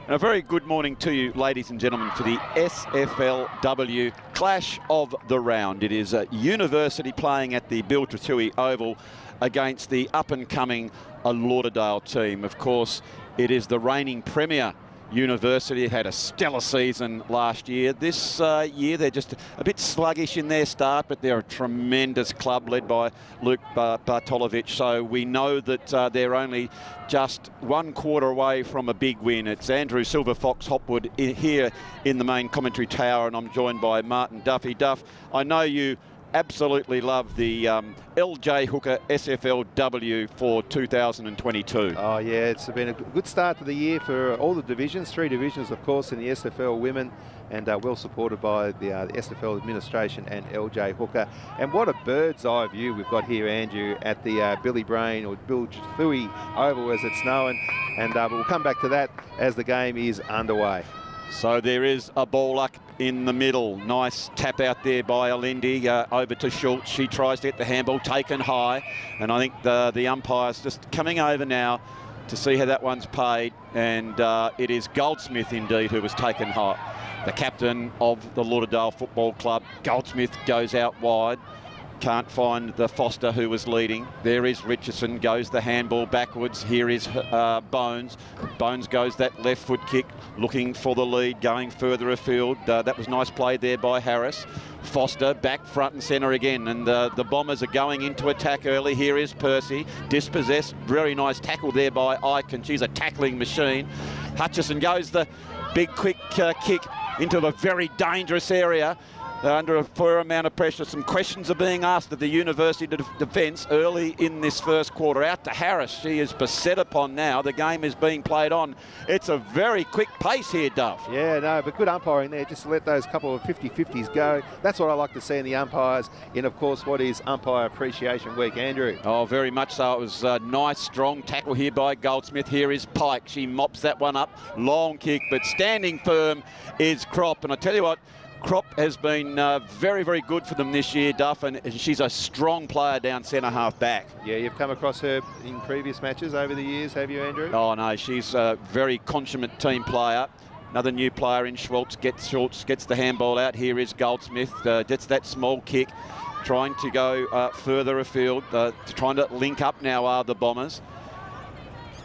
And a very good morning to you, ladies and gentlemen, for the SFLW Clash of the Round. It is a University playing at the Bill Tratui Oval against the up-and-coming Lauderdale team. Of course, it is the reigning premier University. It had a stellar season last year. This year, they're just a bit sluggish in their start, but they're a tremendous club led by Luke Bartolovic. So we know that they're only just 1 quarter away from a big win. It's Andrew Silverfox Hopwood here in the main commentary tower, and I'm joined by Martin Duffy. Duff, I know you absolutely love the LJ Hooker SFLW for 2022. Oh yeah, it's been a good start to the year for all the divisions, 3 divisions of course in the SFL women, and well supported by the SFL administration and LJ Hooker. And what a bird's eye view we've got here, Andrew, at the Billy Brain or Bill Tratui Oval as it's known, and we'll come back to that as the game is underway. So there is a ball up in the middle. Nice tap out there by Alindi over to Schultz. She tries to get the handball taken high, and I think the umpire's just coming over now to see how that one's paid, and it is Goldsmith indeed who was taken high. The captain of the Lauderdale Football Club. Goldsmith goes out wide. Can't find the Foster who was leading. There is Richardson, goes the handball backwards. Here is Bones. Bones goes that left foot kick, looking for the lead, going further afield. That was nice play there by Harris. Foster back front and centre again, and the Bombers are going into attack early. Here is Percy, dispossessed. Very nice tackle there by Ike, and she's a tackling machine. Hutchison goes the big quick kick into a very dangerous area. Under a fair amount of pressure. Some questions are being asked of the University defence early in this first quarter. Out to Harris. She is beset upon now. The game is being played on. It's a very quick pace here, Duff. Yeah, no, but good umpiring there. Just to let those couple of 50-50s go. That's what I like to see in the umpires in, of course, what is Umpire Appreciation Week. Andrew. Oh, very much so. It was a nice, strong tackle here by Goldsmith. Here is Pike. She mops that one up. Long kick, but standing firm is Crop. And I tell you what, Crop has been very, very good for them this year, Duff, and she's a strong player down centre half back. Yeah, you've come across her in previous matches over the years, have you, Andrew? Oh, no, she's a very consummate team player. Another new player in Schultz, gets the handball out. Here is Goldsmith, gets that small kick, trying to go further afield, trying to link up now are the Bombers.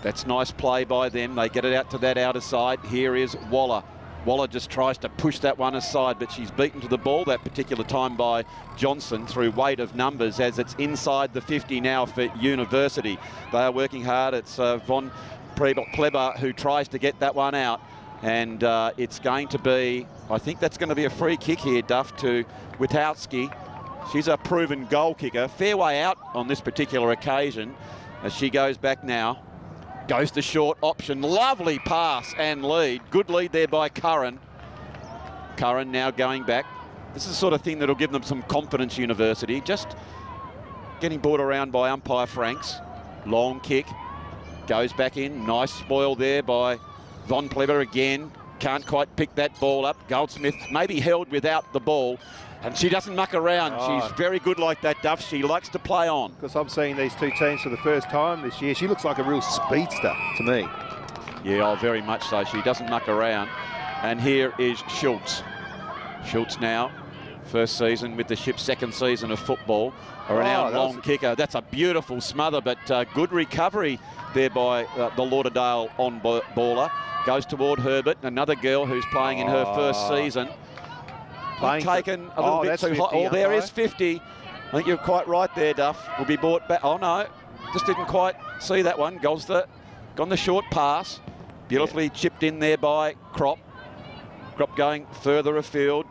That's nice play by them. They get it out to that outer side. Here is Waller. Waller just tries to push that one aside, but she's beaten to the ball that particular time by Johnson through weight of numbers, as it's inside the 50 now for University. They are working hard. It's Von Pleber who tries to get that one out, and it's going to be, I think that's going to be a free kick here, Duff, to Witowski. She's a proven goal kicker. Fair way out on this particular occasion as she goes back now. Goes the short option. Lovely pass and lead. Good lead there by Curran. Curran now going back. This is the sort of thing that'll give them some confidence, University. Just getting brought around by umpire Franks. Long kick. Goes back in. Nice spoil there by Von Pleber again. Can't quite pick that ball up. Goldsmith maybe held without the ball. And she doesn't muck around. Oh. She's very good like that, Duff. She likes to play on. Because I'm seeing these two teams for the first time this year. She looks like a real speedster to me. Yeah, oh, very much so. She doesn't muck around. And here is Schultz. Schultz now, first season with the ship, second season of football. A renowned long kicker. That's a beautiful smother, but good recovery there by the Lauderdale on-baller. Goes toward Herbert, another girl who's playing in her first season. Taken a little bit too high. Oh, there is 50. I think you're quite right there, Duff. Will be brought back. Oh, no. Just didn't quite see that one. Gone the short pass. Beautifully chipped in there by Crop. Crop going further afield.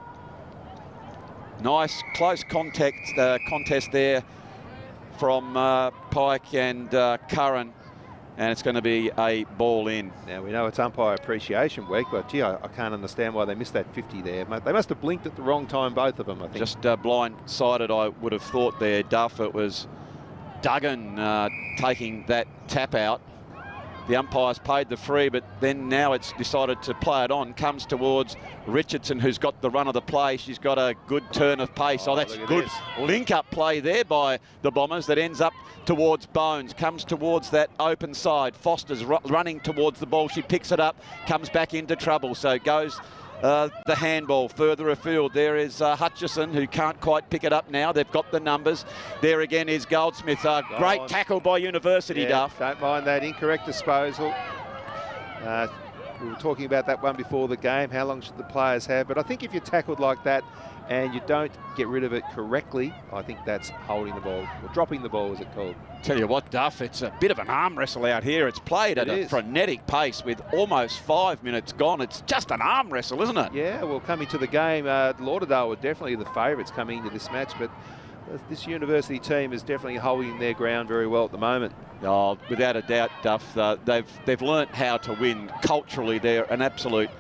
Nice close contest there from Pike and Curran. And it's going to be a ball in. Now, we know it's Umpire Appreciation Week, but, gee, I can't understand why they missed that 50 there. They must have blinked at the wrong time, both of them, I think. Just blind-sided, I would have thought there, Duff. It was Duggan taking that tap out. The umpire's paid the free, but then now it's decided to play it on. Comes towards Richardson, who's got the run of the play. She's got a good turn of pace. Oh, that's good link-up play there by the Bombers that ends up towards Bones. Comes towards that open side. Foster's running towards the ball. She picks it up, comes back into trouble. So goes the handball further afield. There is Hutchison, who can't quite pick it up now. They've got the numbers. There again is Goldsmith. Great tackle by University, Duff. Don't mind that incorrect disposal. We were talking about that one before the game. How long should the players have? But I think if you're tackled like that and you don't get rid of it correctly, I think that's holding the ball, or dropping the ball, as it's called. Tell you what, Duff, it's a bit of an arm wrestle out here. It's played at a frenetic pace with almost 5 minutes gone. It's just an arm wrestle, isn't it? Yeah, well, coming to the game, Lauderdale were definitely the favourites coming into this match, but this University team is definitely holding their ground very well at the moment. Oh, without a doubt, Duff. They've learnt how to win culturally. They're an absolute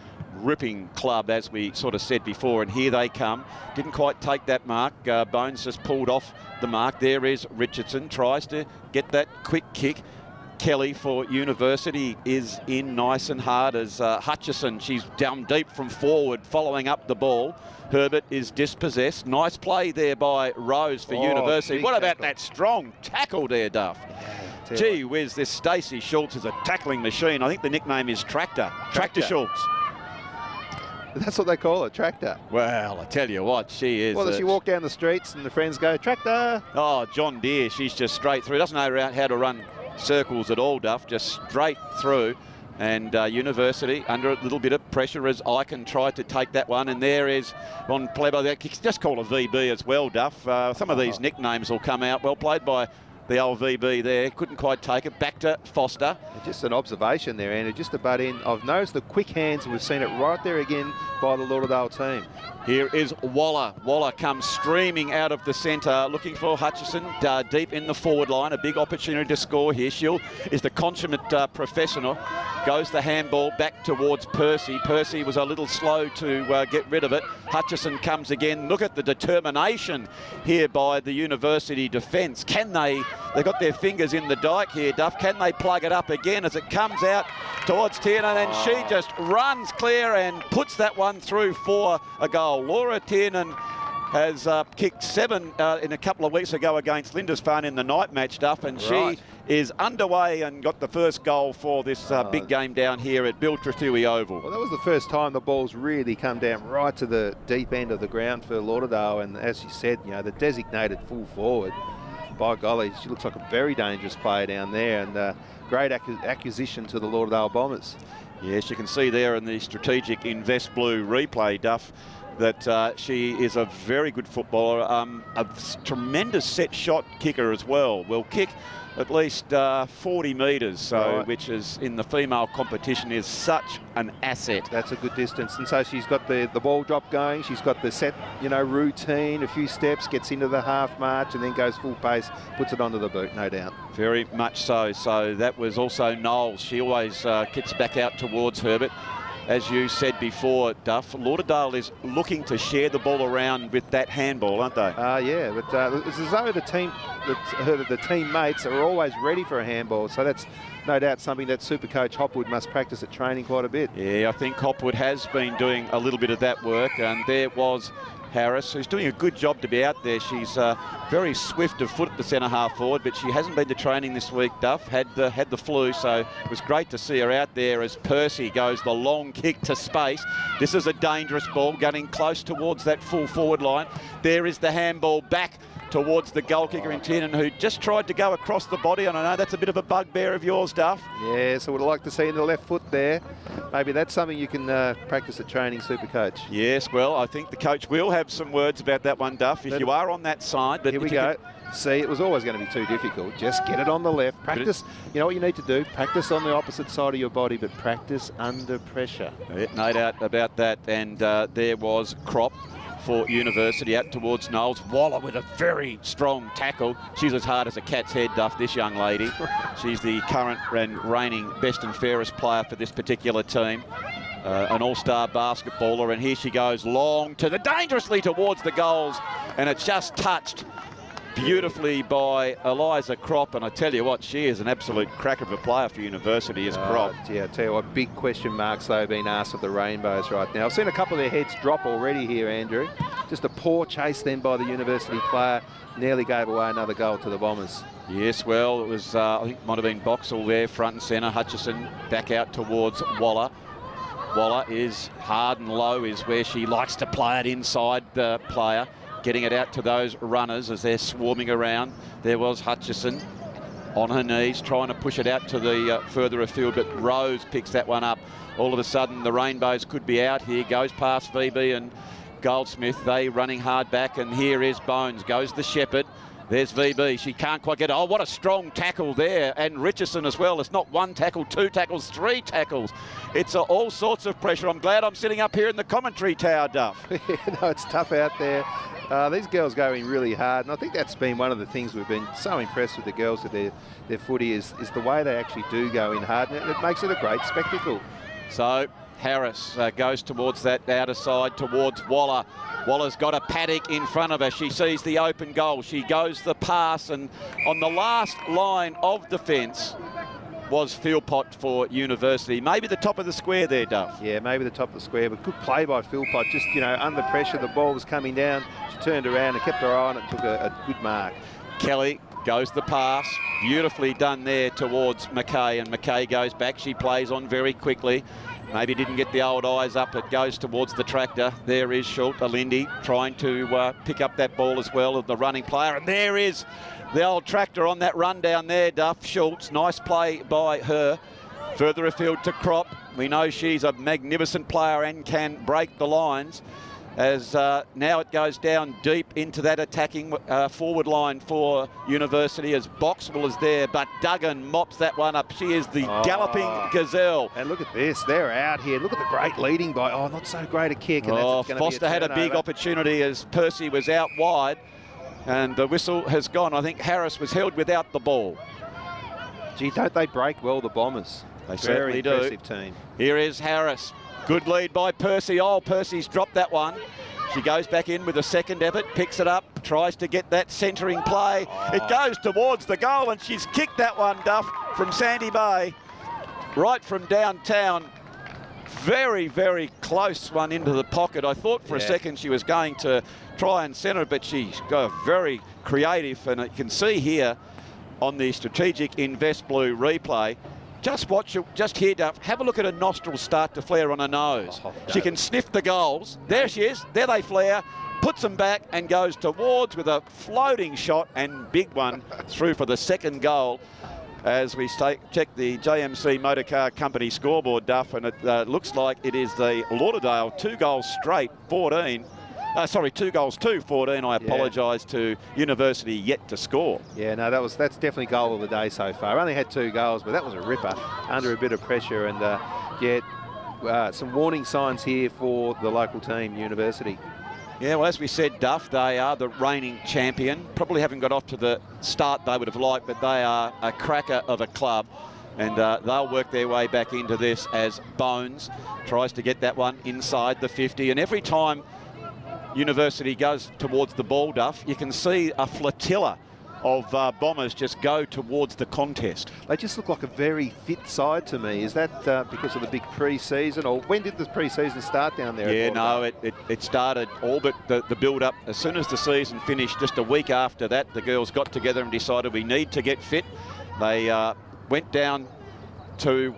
ripping club, as we sort of said before, and here they come. Didn't quite take that mark. Bones just pulled off the mark. There is Richardson, tries to get that quick kick. Kelly for University is in nice and hard as Hutchison. She's down deep from forward, following up the ball. Herbert is dispossessed. Nice play there by Rose for University. What about that strong tackle there, Duff? Yeah, gee whiz, this Stacey Schultz is a tackling machine. I think the nickname is Tractor Schultz. That's what they call it, Tractor. Well, I tell you what, she is. Well, does she walk down the streets and the friends go, Tractor? Oh, John Deere, she's just straight through. Doesn't know how to run circles at all, Duff, just straight through. And University under a little bit of pressure as Icon tried to take that one. And there is on Plebo. That just call a VB as well, Duff. Some of these nicknames will come out. Well played by the old VB there. Couldn't quite take it. Back to Foster. Just an observation there, Andrew, just to butt in. I've noticed the quick hands. We've seen it right there again by the Lauderdale team. Here is Waller. Waller comes streaming out of the centre, looking for Hutchison deep in the forward line. A big opportunity to score here. She is the consummate professional. Goes the handball back towards Percy. Percy was a little slow to get rid of it. Hutchison comes again. Look at the determination here by the University defence. Can they? They've got their fingers in the dike here, Duff. Can they plug it up again as it comes out towards Tiernan? And she just runs clear and puts that one through for a goal. Laura Tiernan has kicked 7 in a couple of weeks ago against Lindisfarne in the night match, Duff, and she is underway and got the first goal for this big game down here at Bill Trethewey Oval. Well, that was the first time the ball's really come down right to the deep end of the ground for Lauderdale, and as you said, you know, the designated full forward. By golly, she looks like a very dangerous player down there, and great acquisition to the Lauderdale Bombers. Yes, you can see there in the strategic Invest Blue replay, Duff, that she is a very good footballer, a tremendous set shot kicker as well. Will kick at least 40 metres, so which is in the female competition is such an asset. That's a good distance, and so she's got the ball drop going. She's got the set, you know, routine, a few steps, gets into the half march, and then goes full pace, puts it onto the boot, no doubt. Very much so. So that was also Knowles. She always kicks back out towards Herbert. As you said before, Duff, Lauderdale is looking to share the ball around with that handball, aren't they? Yeah, but it's as though the teammates are always ready for a handball. So that's no doubt something that Super Coach Hopwood must practice at training quite a bit. Yeah, I think Hopwood has been doing a little bit of that work, and there was Harris, who's doing a good job to be out there. She's very swift of foot at the centre half forward, but she hasn't been to training this week, Duff. Had the flu, so it was great to see her out there as Percy goes the long kick to space. This is a dangerous ball, getting close towards that full forward line. There is the handball back towards the goal kicker in Tiernan, who just tried to go across the body, and I know that's a bit of a bugbear of yours, Duff. Yeah, so would like to see in the left foot there. Maybe that's something you can practice at training, Super Coach. Yes, well, I think the coach will have some words about that one, Duff, if you are on that side. But here we go. See, it was always going to be too difficult. Just get it on the left. Practice, you know what you need to do? Practice on the opposite side of your body, but practice under pressure. No doubt about that. And there was Crop for University out towards Knowles. Waller with a very strong tackle. She's as hard as a cat's head, Duff, this young lady. She's the current and reigning best and fairest player for this particular team. An all-star basketballer, and here she goes long to dangerously towards the goals, and it's just touched beautifully by Eliza Crop, and I tell you what, she is an absolute crack of a player for University as Crop. Yeah, I tell you what, big question marks they've been asked of the Rainbows right now. I've seen a couple of their heads drop already here, Andrew. Just a poor chase then by the University player. Nearly gave away another goal to the Bombers. Yes, well, it was, I think might have been Boxall there, front and centre. Hutchison back out towards Waller. Waller is hard and low, is where she likes to play it inside the player, getting it out to those runners as they're swarming around. There was Hutchison on her knees, trying to push it out to the further afield, but Rose picks that one up. All of a sudden, the Rainbows could be out here, goes past VB and Goldsmith. They running hard back, and here is Bones. Goes the Shepherd. There's VB. She can't quite get it. Oh, what a strong tackle there. And Richardson as well. It's not one tackle, two tackles, three tackles. It's all sorts of pressure. I'm glad I'm sitting up here in the commentary tower, Duff. No, it's tough out there. These girls going really hard, and I think that's been one of the things we've been so impressed with the girls with their footy is the way they actually do go in hard, and it makes it a great spectacle. So Harris goes towards that outer side, towards Waller. Waller's got a paddock in front of her. She sees the open goal. She goes the pass, and on the last line of defence was Philpott for University. Maybe the top of the square there, Duff. Yeah, maybe the top of the square, but good play by Philpott. Just, you know, under pressure, the ball was coming down. She turned around and kept her eye on it, took a good mark. Kelly goes the pass. Beautifully done there towards McKay, and McKay goes back. She plays on very quickly. Maybe didn't get the old eyes up. It goes towards the tractor. There is Schultz, Lindy, trying to pick up that ball as well of the running player. And there is the old tractor on that run down there, Duff. Schultz, nice play by her. Further afield to Crop. We know she's a magnificent player and can break the lines. As now it goes down deep into that attacking forward line for University as Boxwell is there, but Duggan mops that one up. She is the galloping gazelle. And look at this, they're out here. Look at the great leading by, not so great a kick. And Foster had a big opportunity as Percy was out wide, and the whistle has gone. I think Harris was held without the ball. Gee, don't they break well, the Bombers? They certainly do. Very impressive team. Here is Harris. Good lead by Percy. Oh, Percy's dropped that one. She goes back in with a second effort, picks it up, tries to get that centering play. It goes towards the goal, and she's kicked that one, Duff, from Sandy Bay, right from downtown. Very, very close one into the pocket. I thought for a second she was going to try and centre, but she's got very creative, and you can see here on the strategic Invest Blue replay, just watch it, just here, Duff. Have a look at her nostrils start to flare on her nose. She can sniff the goals. There she is. There they flare. Puts them back and goes towards with a floating shot, and big one through for the second goal. As we check the JMC Motor Car Company scoreboard, Duff, and it looks like it is the Lauderdale 2 goals straight, 14. 2 goals to 14. I apologise to University yet to score. Yeah, no, that's definitely goal of the day so far. Only had 2 goals, but that was a ripper under a bit of pressure. And some warning signs here for the local team, University. Yeah, well, as we said, Duff, they are the reigning champion. Probably haven't got off to the start they would have liked, but they are a cracker of a club. And they'll work their way back into this as Bones tries to get that one inside the 50. And every time University goes towards the ball, Duff, you can see a flotilla of Bombers just go towards the contest. They just look like a very fit side to me. Is that because of the big pre-season, or when did the pre-season start down there? Yeah, no, it started all but the build-up. As soon as the season finished, just a week after that, the girls got together and decided we need to get fit. They went down to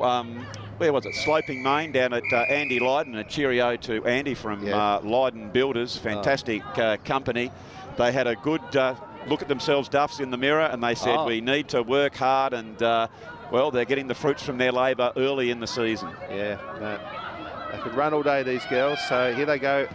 where was it? Sloping Main down at Andy Lydon. A cheerio to Andy from Lydon Builders. Fantastic company. They had a good look at themselves, Duffs, in the mirror, and they said we need to work hard, and well, they're getting the fruits from their labour early in the season. Yeah, no, they could run all day, these girls. So here they go,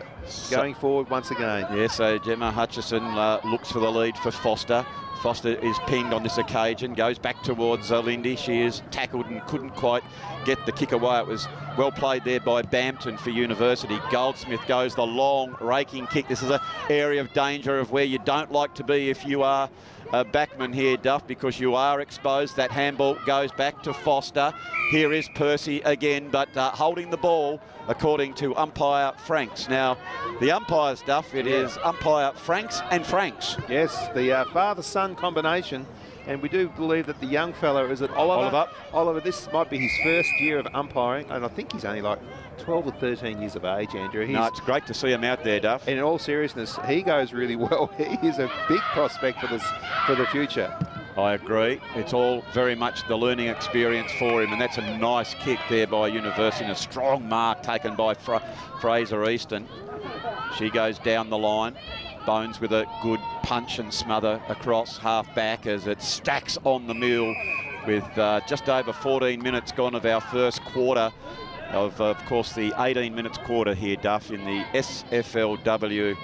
going forward once again. Yeah, so Gemma Hutchison looks for the lead for Foster. Foster is pinged on this occasion, goes back towards Lindy. She is tackled and couldn't quite get the kick away. It was well played there by Bampton for University. Goldsmith goes the long raking kick. This is an area of danger of where you don't like to be if you are a backman here, Duff, because you are exposed. That handball goes back to Foster. Here is Percy again, but holding the ball according to umpire Franks. Now, the umpire's Duff, it is umpire Franks and Franks. Yes, the father-son combination. And we do believe that the young fella, is it Oliver? Oliver, this might be his first year of umpiring, and I think he's only like 12 or 13 years of age, Andrew. No, it's great to see him out there, Duff. And in all seriousness, he goes really well. He is a big prospect for the future. I agree. It's all very much the learning experience for him, and that's a nice kick there by University, and a strong mark taken by Fraser Easton. She goes down the line. Bones with a good punch and smother across half back as it stacks on the mill with just over 14 minutes gone of our first quarter of course, the 18 minutes quarter here, Duff, in the SFLW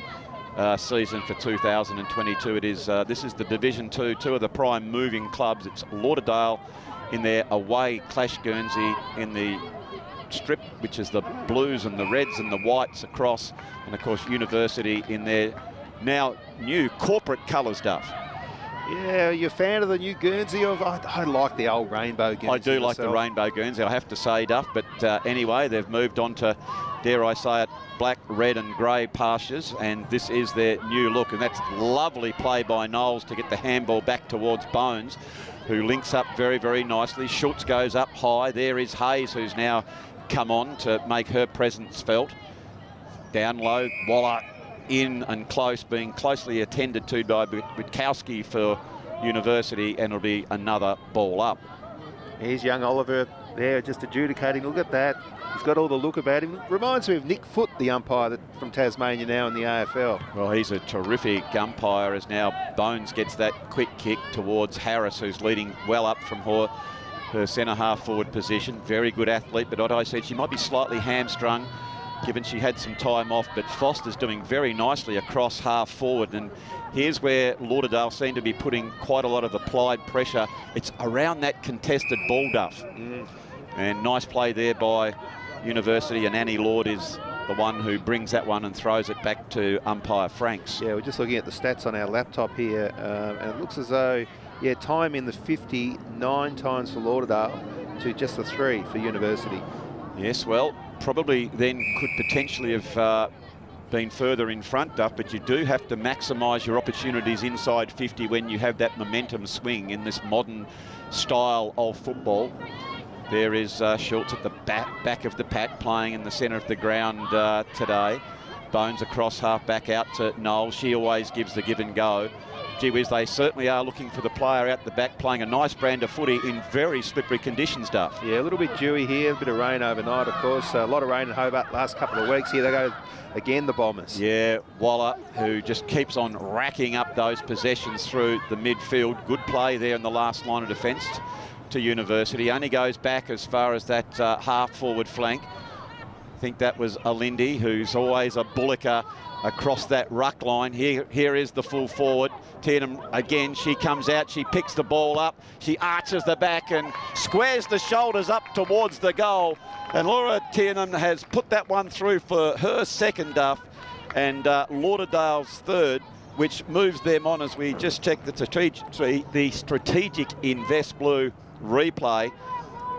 season for 2022. It is this is the Division 2, two of the prime moving clubs. It's Lauderdale in their away clash Guernsey in the strip, which is the blues and the reds and the whites across, and of course University in their now new corporate colours, Duff. Yeah, you're a fan of the new Guernsey? I like the old rainbow Guernsey. I do like the rainbow Guernsey, I have to say, Duff. But anyway, they've moved on to, dare I say it, black, red and grey pastures, and this is their new look. And that's lovely play by Knowles to get the handball back towards Bones, who links up very, very nicely. Schultz goes up high. There is Hayes, who's now come on to make her presence felt. Down low, Waller in and close, being closely attended to by Witkowski for University, and it'll be another ball up. Here's young Oliver there just adjudicating. Look at that. He's got all the look about him. Reminds me of Nick Foote, the umpire from Tasmania now in the AFL. Well, he's a terrific umpire as now Bones gets that quick kick towards Harris, who's leading well up from her centre half forward position. Very good athlete, but what I said, she might be slightly hamstrung given she had some time off, but Foster's doing very nicely across half forward. And here's where Lauderdale seem to be putting quite a lot of applied pressure. It's around that contested ball, Duff. And nice play there by University, and Annie Lord is the one who brings that one and throws it back to umpire Franks. Yeah, we're just looking at the stats on our laptop here, and it looks as though, yeah, time in the 50, 9 times for Lauderdale to just the 3 for University. Yes, well, probably then could potentially have been further in front, Duff, but you do have to maximise your opportunities inside 50 when you have that momentum swing in this modern style of football. There is Schultz at the back of the pack, playing in the centre of the ground today. Bones across half back out to Knowles. She always gives the give and go. Gee whiz, they certainly are looking for the player out the back, playing a nice brand of footy in very slippery conditions, Duff. Yeah, a little bit dewy here, a bit of rain overnight, of course. A lot of rain in Hobart last couple of weeks. Here they go again, the Bombers. Yeah, Waller, who just keeps on racking up those possessions through the midfield. Good play there in the last line of defence to University. Only goes back as far as that half forward flank. I think that was Alindi, who's always a bullocker across that ruck line. Here is the full forward. Tiernan again, she comes out, she picks the ball up, she arches the back and squares the shoulders up towards the goal. And Laura Tiernan has put that one through for her second, Duff, and Lauderdale's third, which moves them on as we just check the strategic Invest Blue replay.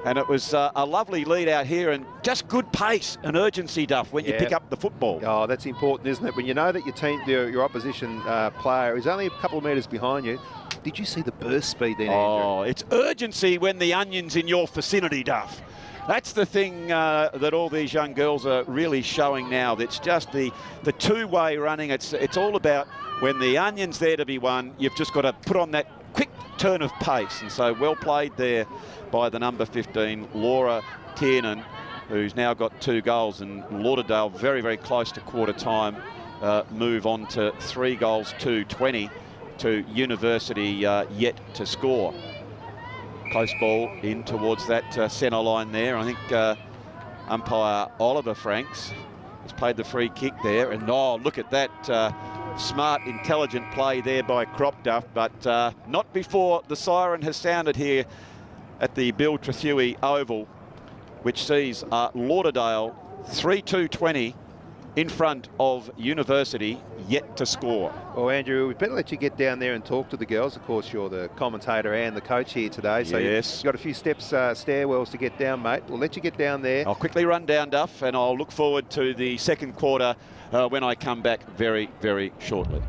And it was a lovely lead out here, and just good pace and urgency, Duff, when you pick up the football. Oh, that's important, isn't it? When you know that your team, your opposition player is only a couple of metres behind you. Did you see the burst speed then, Andrew? Oh, it's urgency when the onion's in your vicinity, Duff. That's the thing that all these young girls are really showing now. It's just the two-way running. It's all about when the onion's there to be won, you've just got to put on that quick turn of pace. And so well played there by the number 15, Laura Tiernan, who's now got 2 goals, and Lauderdale very, very close to quarter time, move on to 3 goals to 20 to University yet to score. Close ball in towards that centre line there. I think umpire Oliver Franks has played the free kick there, and oh, look at that smart, intelligent play there by Crop, Duff, but not before the siren has sounded here at the Bill Trethewey Oval. which sees Lauderdale 3-2-20 in front of University, yet to score. Well, Andrew, we better let you get down there and talk to the girls. Of course, you're the commentator and the coach here today, so yes. you've got a few steps, stairwells to get down, mate. We'll let you get down there. I'll quickly run down, Duff, and I'll look forward to the second quarter when I come back very, very shortly.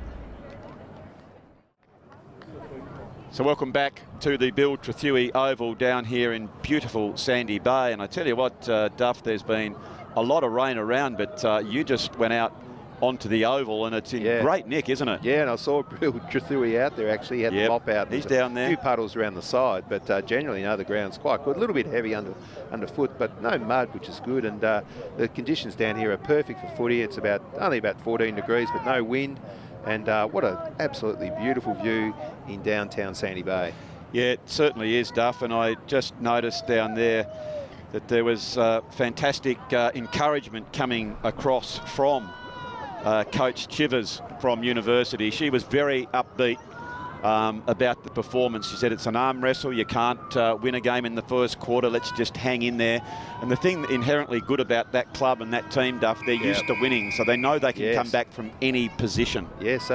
So welcome back to the Bill Trethewey Oval down here in beautiful Sandy Bay. And I tell you what, Duff, there's been a lot of rain around, but you just went out onto the oval and it's in great nick, isn't it? Yeah, and I saw Bill Trethewey out there. Actually, he had the mop out. He's down there. A few puddles around the side, but generally, the ground's quite good. A little bit heavy underfoot, but no mud, which is good. And the conditions down here are perfect for footy. It's only about 14 degrees, but no wind. And what an absolutely beautiful view in downtown Sandy Bay. Yeah, it certainly is, Duff. And I just noticed down there that there was fantastic encouragement coming across from Coach Chivers from University. She was very upbeat about the performance. She said it's an arm wrestle. You can't win a game in the first quarter. Let's just hang in there. And the thing inherently good about that club and that team, Duff, they're used to winning, so they know they can come back from any position. Yes,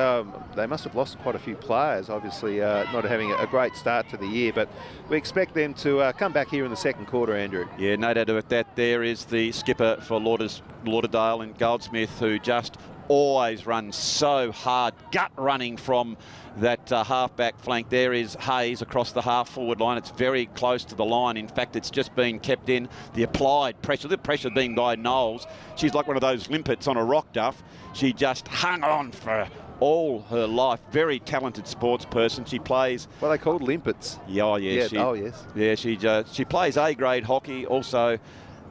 they must have lost quite a few players, obviously not having a great start to the year, but we expect them to come back here in the second quarter, Andrew. Yeah, no doubt about that. There is the skipper for Lauderdale and Goldsmith, who just always runs so hard, gut running from that half-back flank. There is Hayes across the half-forward line. It's very close to the line. In fact, it's just been kept in. The applied pressure, the pressure being by Knowles. She's like one of those limpets on a rock, Duff. She just hung on for all her life. Very talented sports person. She plays... Well, they called limpets. Yeah, oh, yeah. Yeah, she plays A-grade hockey, also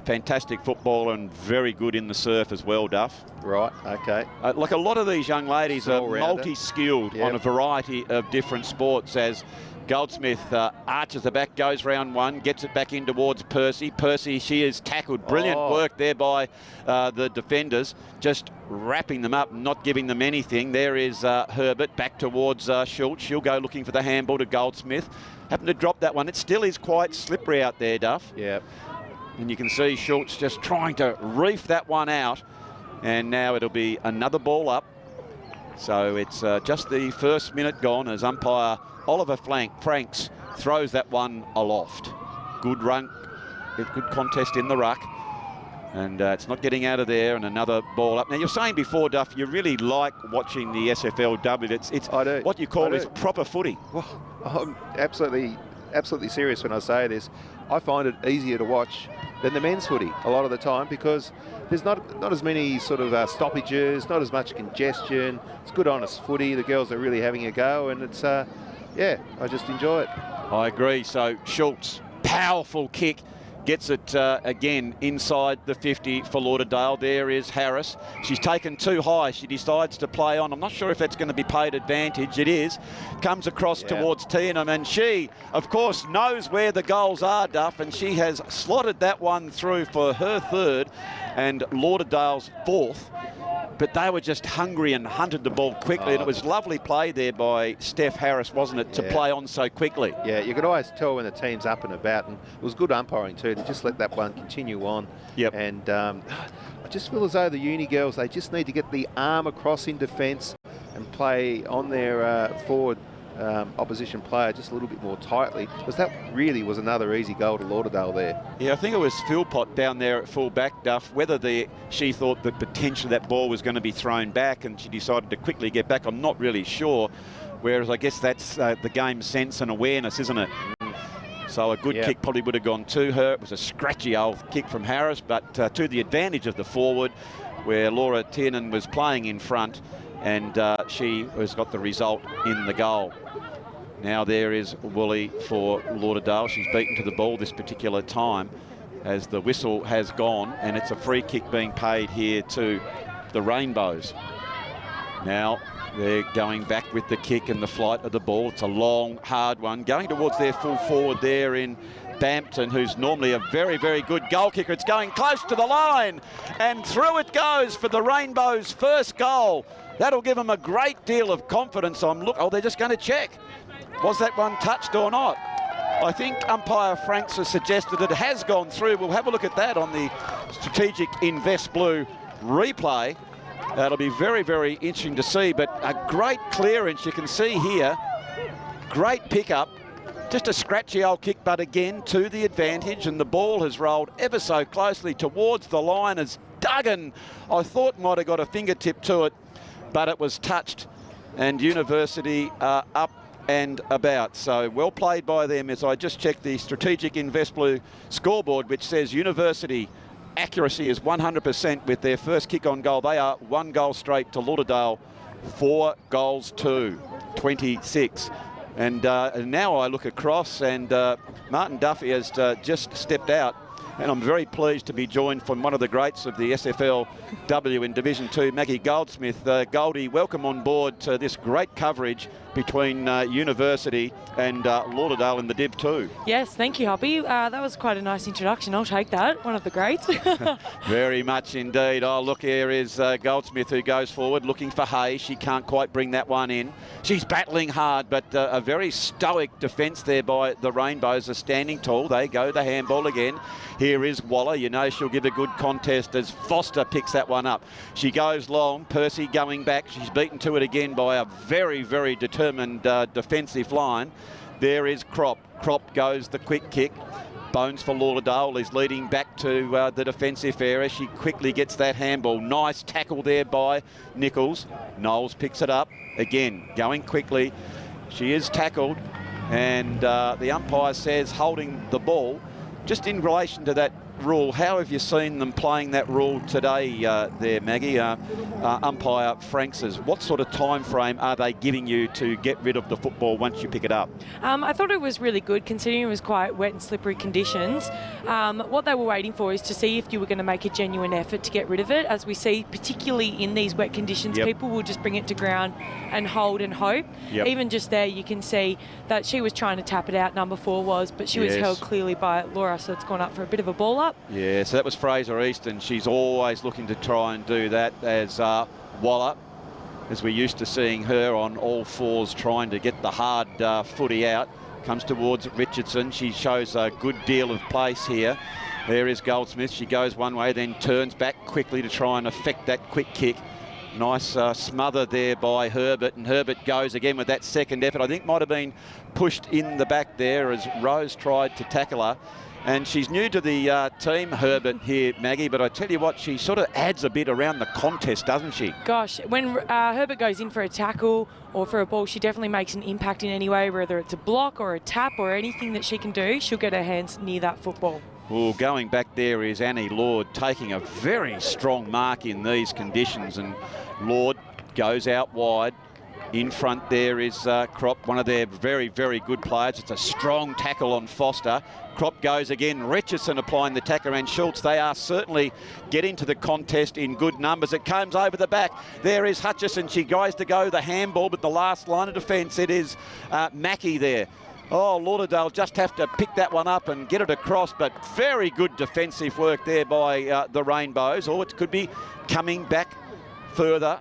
fantastic footballer and very good in the surf as well, Duff. Right, okay. Like a lot of these young ladies are multi-skilled on a variety of different sports, as Goldsmith arches the back, goes round one, gets it back in towards Percy. Percy, she is tackled. Brilliant work there by the defenders, just wrapping them up, not giving them anything. There is Herbert back towards Schultz. She'll go looking for the handball to Goldsmith. Happened to drop that one. It still is quite slippery out there, Duff. Yeah. And you can see Schultz just trying to reef that one out. And now it'll be another ball up. So it's just the first minute gone as umpire Oliver Franks throws that one aloft. Good run, good contest in the ruck. And it's not getting out of there, and another ball up. Now, you're saying before, Duff, you really like watching the SFLW. It's what you call is proper footy. Well, I'm absolutely serious when I say this. I find it easier to watch than the men's footy a lot of the time, because there's not as many sort of stoppages, not as much congestion. It's good, honest footy. The girls are really having a go, and it's, yeah, I just enjoy it. I agree. So Schultz, powerful kick, gets it again inside the 50 for Lauderdale. There is Harris. She's taken too high. She decides to play on. I'm not sure if that's going to be paid advantage. It is. Comes across towards Tiernan, and she, of course, knows where the goals are, Duff, and she has slotted that one through for her third and Lauderdale's fourth. But they were just hungry and hunted the ball quickly, and it was lovely play there by Steph Harris, wasn't it, to play on so quickly. Yeah, you could always tell when the team's up and about, and it was good umpiring too, to just let that one continue on. Yep. And I just feel as though the uni girls, they just need to get the arm across in defence and play on their forward opposition player just a little bit more tightly, because that really was another easy goal to Lauderdale there. Yeah, I think it was Philpott down there at full back, Duff. Whether she thought that potentially that ball was going to be thrown back and she decided to quickly get back, I'm not really sure. Whereas I guess that's the game sense and awareness, isn't it? So a good kick probably would have gone to her. It was a scratchy old kick from Harris, but to the advantage of the forward, where Laura Tiernan was playing in front, and she has got the result in the goal. Now there is Woolley for Lauderdale. She's beaten to the ball this particular time as the whistle has gone, and it's a free kick being paid here to the Rainbows. Now they're going back with the kick and the flight of the ball. It's a long, hard one. Going towards their full forward there in Bampton, who's normally a very, very good goal kicker. It's going close to the line, and through it goes for the Rainbows' first goal. That'll give them a great deal of confidence. Oh, they're just going to check. Was that one touched or not? I think umpire Franks has suggested it has gone through. We'll have a look at that on the Strategic Invest Blue replay. That'll be very, very interesting to see, but a great clearance you can see here. Great pickup. Just a scratchy old kick, but again to the advantage, and the ball has rolled ever so closely towards the line as Duggan, I thought, might have got a fingertip to it, but it was touched, and University up and about. So well played by them, as I just checked the Strategic Invest Blue scoreboard, which says University accuracy is 100% with their first kick on goal. They are 1 goal straight to Lauderdale, 4 goals to 26. And now I look across, and Martin Duffy has just stepped out. And I'm very pleased to be joined from one of the greats of the SFLW in Division 2, Maggie Goldsmith. Goldie, welcome on board to this great coverage between University and Lauderdale in the Div 2. Yes, thank you, Hoppy. That was quite a nice introduction. I'll take that. One of the greats. Very much indeed. Oh, look, here is Goldsmith, who goes forward looking for Hay. She can't quite bring that one in. She's battling hard, but a very stoic defence there by the Rainbows are standing tall. They go the handball again. Here is Waller. You know she'll give a good contest as Foster picks that one up. She goes long. Percy going back. She's beaten to it again by a very, very determined defensive line. There is Crop. Crop goes the quick kick. Bones for Lauderdale is leading back to the defensive area. She quickly gets that handball. Nice tackle there by Nichols. Knowles picks it up. Again, going quickly. She is tackled, and the umpire says holding the ball. Just in relation to that rule, how have you seen them playing that rule today there, Maggie? Umpire Franks, what sort of time frame are they giving you to get rid of the football once you pick it up? I thought it was really good, considering it was quite wet and slippery conditions. What they were waiting for is to see if you were going to make a genuine effort to get rid of it. As we see, particularly in these wet conditions, people will just bring it to ground and hold and hope. Even just there, you can see that she was trying to tap it out, number 4 was, but she was held clearly by Laura, so it's gone up for a bit of a ball up. Yeah, so that was Fraser Easton. She's always looking to try and do that, as Waller, as we're used to seeing her on all fours trying to get the hard footy out. Comes towards Richardson. She shows a good deal of pace here. There is Goldsmith. She goes one way, then turns back quickly to try and effect that quick kick. Nice smother there by Herbert, and Herbert goes again with that second effort. I think might have been pushed in the back there as Rose tried to tackle her. And she's new to the team, Herbert, here, Maggie, but I tell you what, she sort of adds a bit around the contest, doesn't she? Gosh, when Herbert goes in for a tackle or for a ball, she definitely makes an impact in any way, whether it's a block or a tap or anything that she can do, she'll get her hands near that football. Well, going back there is Annie Lord, taking a very strong mark in these conditions, and Lord goes out wide. In front there is Crop, one of their very, very good players. It's a strong tackle on Foster. Crop goes again. Richardson applying the tackle, and Schultz. They are certainly getting to the contest in good numbers. It comes over the back. There is Hutchison. She tries to go the handball, but the last line of defence, it is Mackie there. Oh, Lauderdale just have to pick that one up and get it across, but very good defensive work there by the Rainbows. Or it could be coming back further.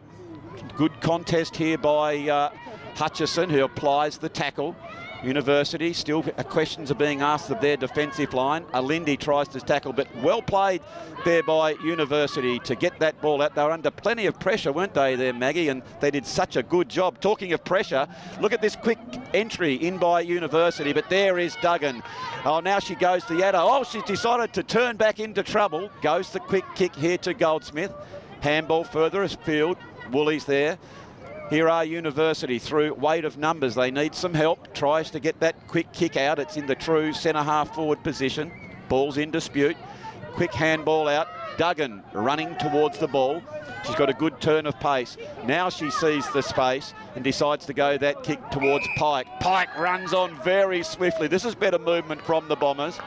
Good contest here by Hutchison, who applies the tackle. University, still questions are being asked of their defensive line. Alindi tries to tackle, but well played there by University to get that ball out. They were under plenty of pressure, weren't they there, Maggie? And they did such a good job. Talking of pressure, look at this quick entry in by University, but there is Duggan. Oh, now she goes to Yaddo. Oh, she's decided to turn back into trouble. Goes the quick kick here to Goldsmith. Handball further afield. Woolies there. Here are University through weight of numbers. They need some help. Tries to get that quick kick out. It's in the true centre-half forward position. Ball's in dispute. Quick handball out. Duggan running towards the ball. She's got a good turn of pace. Now she sees the space and decides to go that kick towards Pike. Pike runs on very swiftly. This is better movement from the Bombers.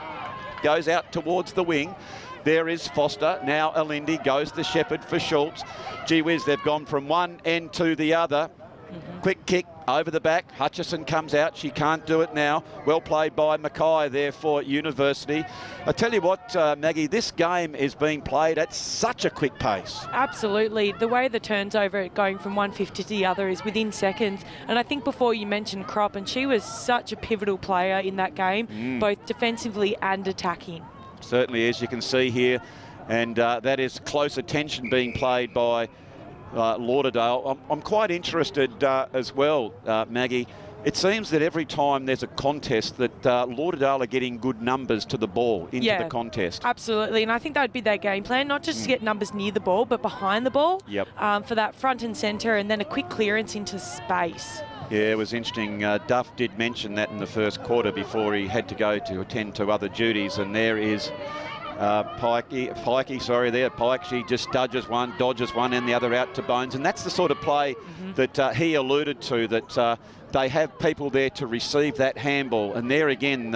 Goes out towards the wing. There is Foster. Now Alindi goes to Shepherd for Schultz. Gee whiz, they've gone from one end to the other. Quick kick over the back. Hutchison comes out. She can't do it now. Well played by Mackay there for University. I tell you what, Maggie, this game is being played at such a quick pace. Absolutely. The way the turns over going from one 50 to the other is within seconds. And I think before you mentioned Crop, and she was such a pivotal player in that game, both defensively and attacking. Certainly is. You can see here. And that is close attention being played by Lauderdale. I'm quite interested as well, Maggie. It seems that every time there's a contest that Lauderdale are getting good numbers to the ball into the contest. Absolutely, and I think that would be their game plan, not just to get numbers near the ball, but behind the ball for that front and centre, and then a quick clearance into space. Yeah, it was interesting. Duff did mention that in the first quarter before he had to go to attend to other duties, and there is Pikey, sorry, there. Pike, she just dodges one, and the other out to Bones. And that's the sort of play that he alluded to, that they have people there to receive that handball. And there again,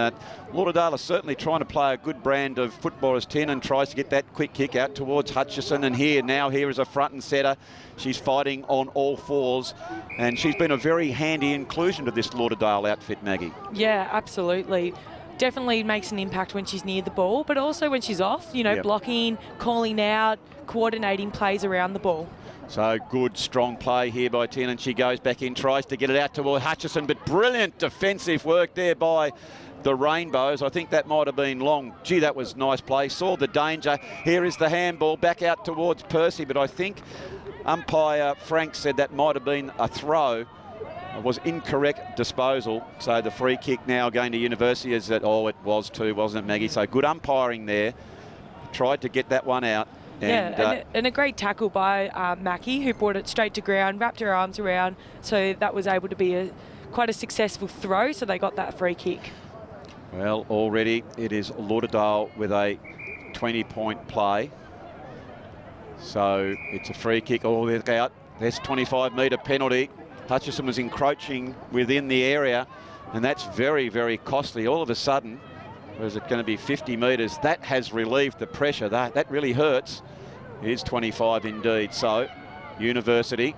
Lauderdale are certainly trying to play a good brand of football as 10 and tries to get that quick kick out towards Hutchison. And here is a front and centre. She's fighting on all fours. And she's been a very handy inclusion to this Lauderdale outfit, Maggie. Yeah, absolutely. Definitely makes an impact when she's near the ball, but also when she's off, you know, blocking, calling out, coordinating plays around the ball. So good, strong play here by Tin, and she goes back in, tries to get it out toward Hutchison, but brilliant defensive work there by the Rainbows. I think that might have been long. Gee, that was nice play. Saw the danger. Here is the handball back out towards Percy, but I think umpire Frank said that might have been a throw. It was incorrect disposal. So the free kick now going to University is that, it was too, wasn't it, Maggie? So good umpiring there. Tried to get that one out. And a great tackle by Mackie, who brought it straight to ground, wrapped her arms around. So that was able to be quite a successful throw. So they got that free kick. Well, already it is Lauderdale with a 20-point play. So it's a free kick. Oh, they're out. There's 25-metre penalty. Hutchison was encroaching within the area, and that's very, very costly. All of a sudden, was it going to be 50 metres? That has relieved the pressure. That really hurts. It is 25 indeed. So, University.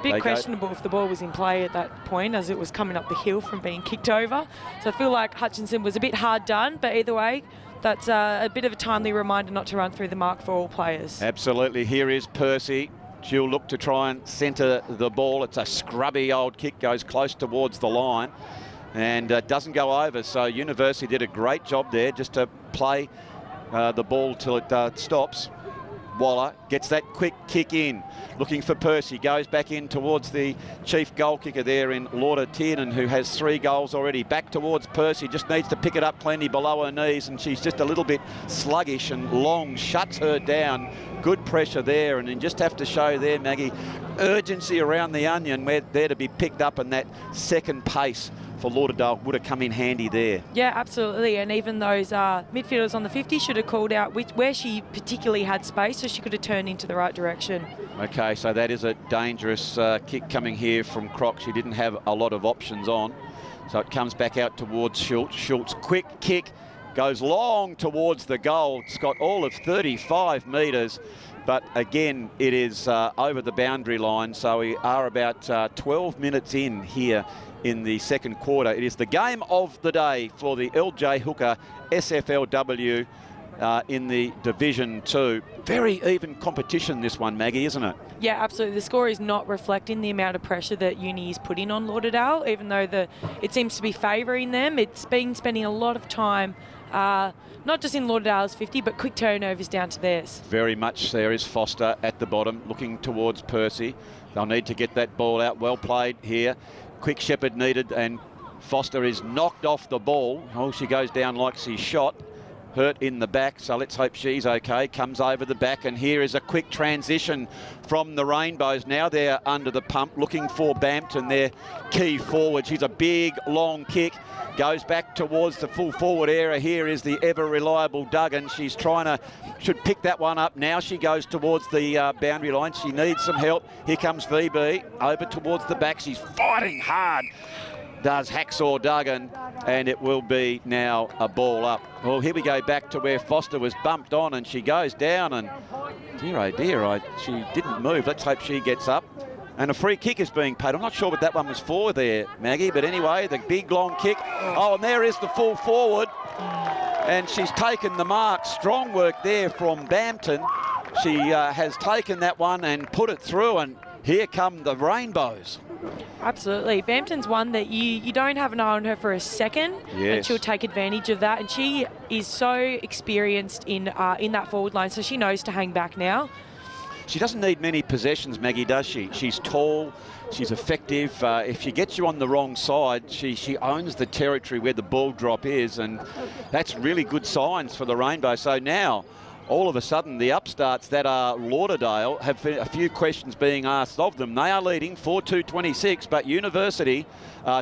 Bit questionable if the ball was in play at that point, as it was coming up the hill from being kicked over. So I feel like Hutchinson was a bit hard done, but either way, that's a bit of a timely reminder not to run through the mark for all players. Absolutely. Here is Percy. She'll look to try and centre the ball. It's a scrubby old kick, goes close towards the line and doesn't go over. So University did a great job there just to play the ball till it stops. Waller gets that quick kick in, looking for Percy, goes back in towards the chief goal kicker there in Lauder Tiernan, who has 3 goals already. Back towards Percy, just needs to pick it up plenty below her knees, and she's just a little bit sluggish, and Long shuts her down. Good pressure there, and then just have to show there, Maggie, urgency around the onion, where they're to be picked up, and that second pace for Lauderdale would have come in handy there. Yeah, absolutely. And even those midfielders on the 50 should have called out where she particularly had space, so she could have turned into the right direction. Okay, so that is a dangerous kick coming here from Croc. She didn't have a lot of options on. So it comes back out towards Schultz. Schultz, quick kick, goes long towards the goal. It's got all of 35 metres. But again, it is over the boundary line. So we are about 12 minutes in here in the second quarter. It is the game of the day for the LJ Hooker SFLW in the Division 2. Very even competition, this one, Maggie, isn't it? Yeah, absolutely. The score is not reflecting the amount of pressure that Uni is putting on Lauderdale, even though it seems to be favouring them. It's been spending a lot of time, not just in Lauderdale's 50, but quick turnovers down to theirs. Very much. There is Foster at the bottom, looking towards Percy. They'll need to get that ball out. Well played here. Quick shepherd needed, and Foster is knocked off the ball. Oh, she goes down like she's shot. Hurt in the back, so let's hope she's okay. Comes over the back, and here is a quick transition from the Rainbows. Now they're under the pump, looking for Bampton, their key forward. She's a big, long kick. Goes back towards the full forward area. Here is the ever-reliable Duggan. She's should pick that one up. Now she goes towards the boundary line. She needs some help. Here comes VB over towards the back. She's fighting hard. Does Hacksaw Duggan, and it will be now a ball up. Well, here we go back to where Foster was bumped on, and she goes down, and dear, oh dear, she didn't move. Let's hope she gets up. And a free kick is being paid. I'm not sure what that one was for there, Maggie, but anyway, the big long kick. Oh, and there is the full forward. And she's taken the mark. Strong work there from Bampton. She has taken that one and put it through, and here come the Rainbows. Absolutely. Bampton's one that you don't have an eye on her for a second, and she'll take advantage of that. And she is so experienced in that forward line, so she knows to hang back now. She doesn't need many possessions, Maggie, does she? She's tall, she's effective. If she gets you on the wrong side, she owns the territory where the ball drop is, and that's really good signs for the Rainbow. So now, all of a sudden, the upstarts that are Lauderdale have a few questions being asked of them. They are leading 4-2-26, but University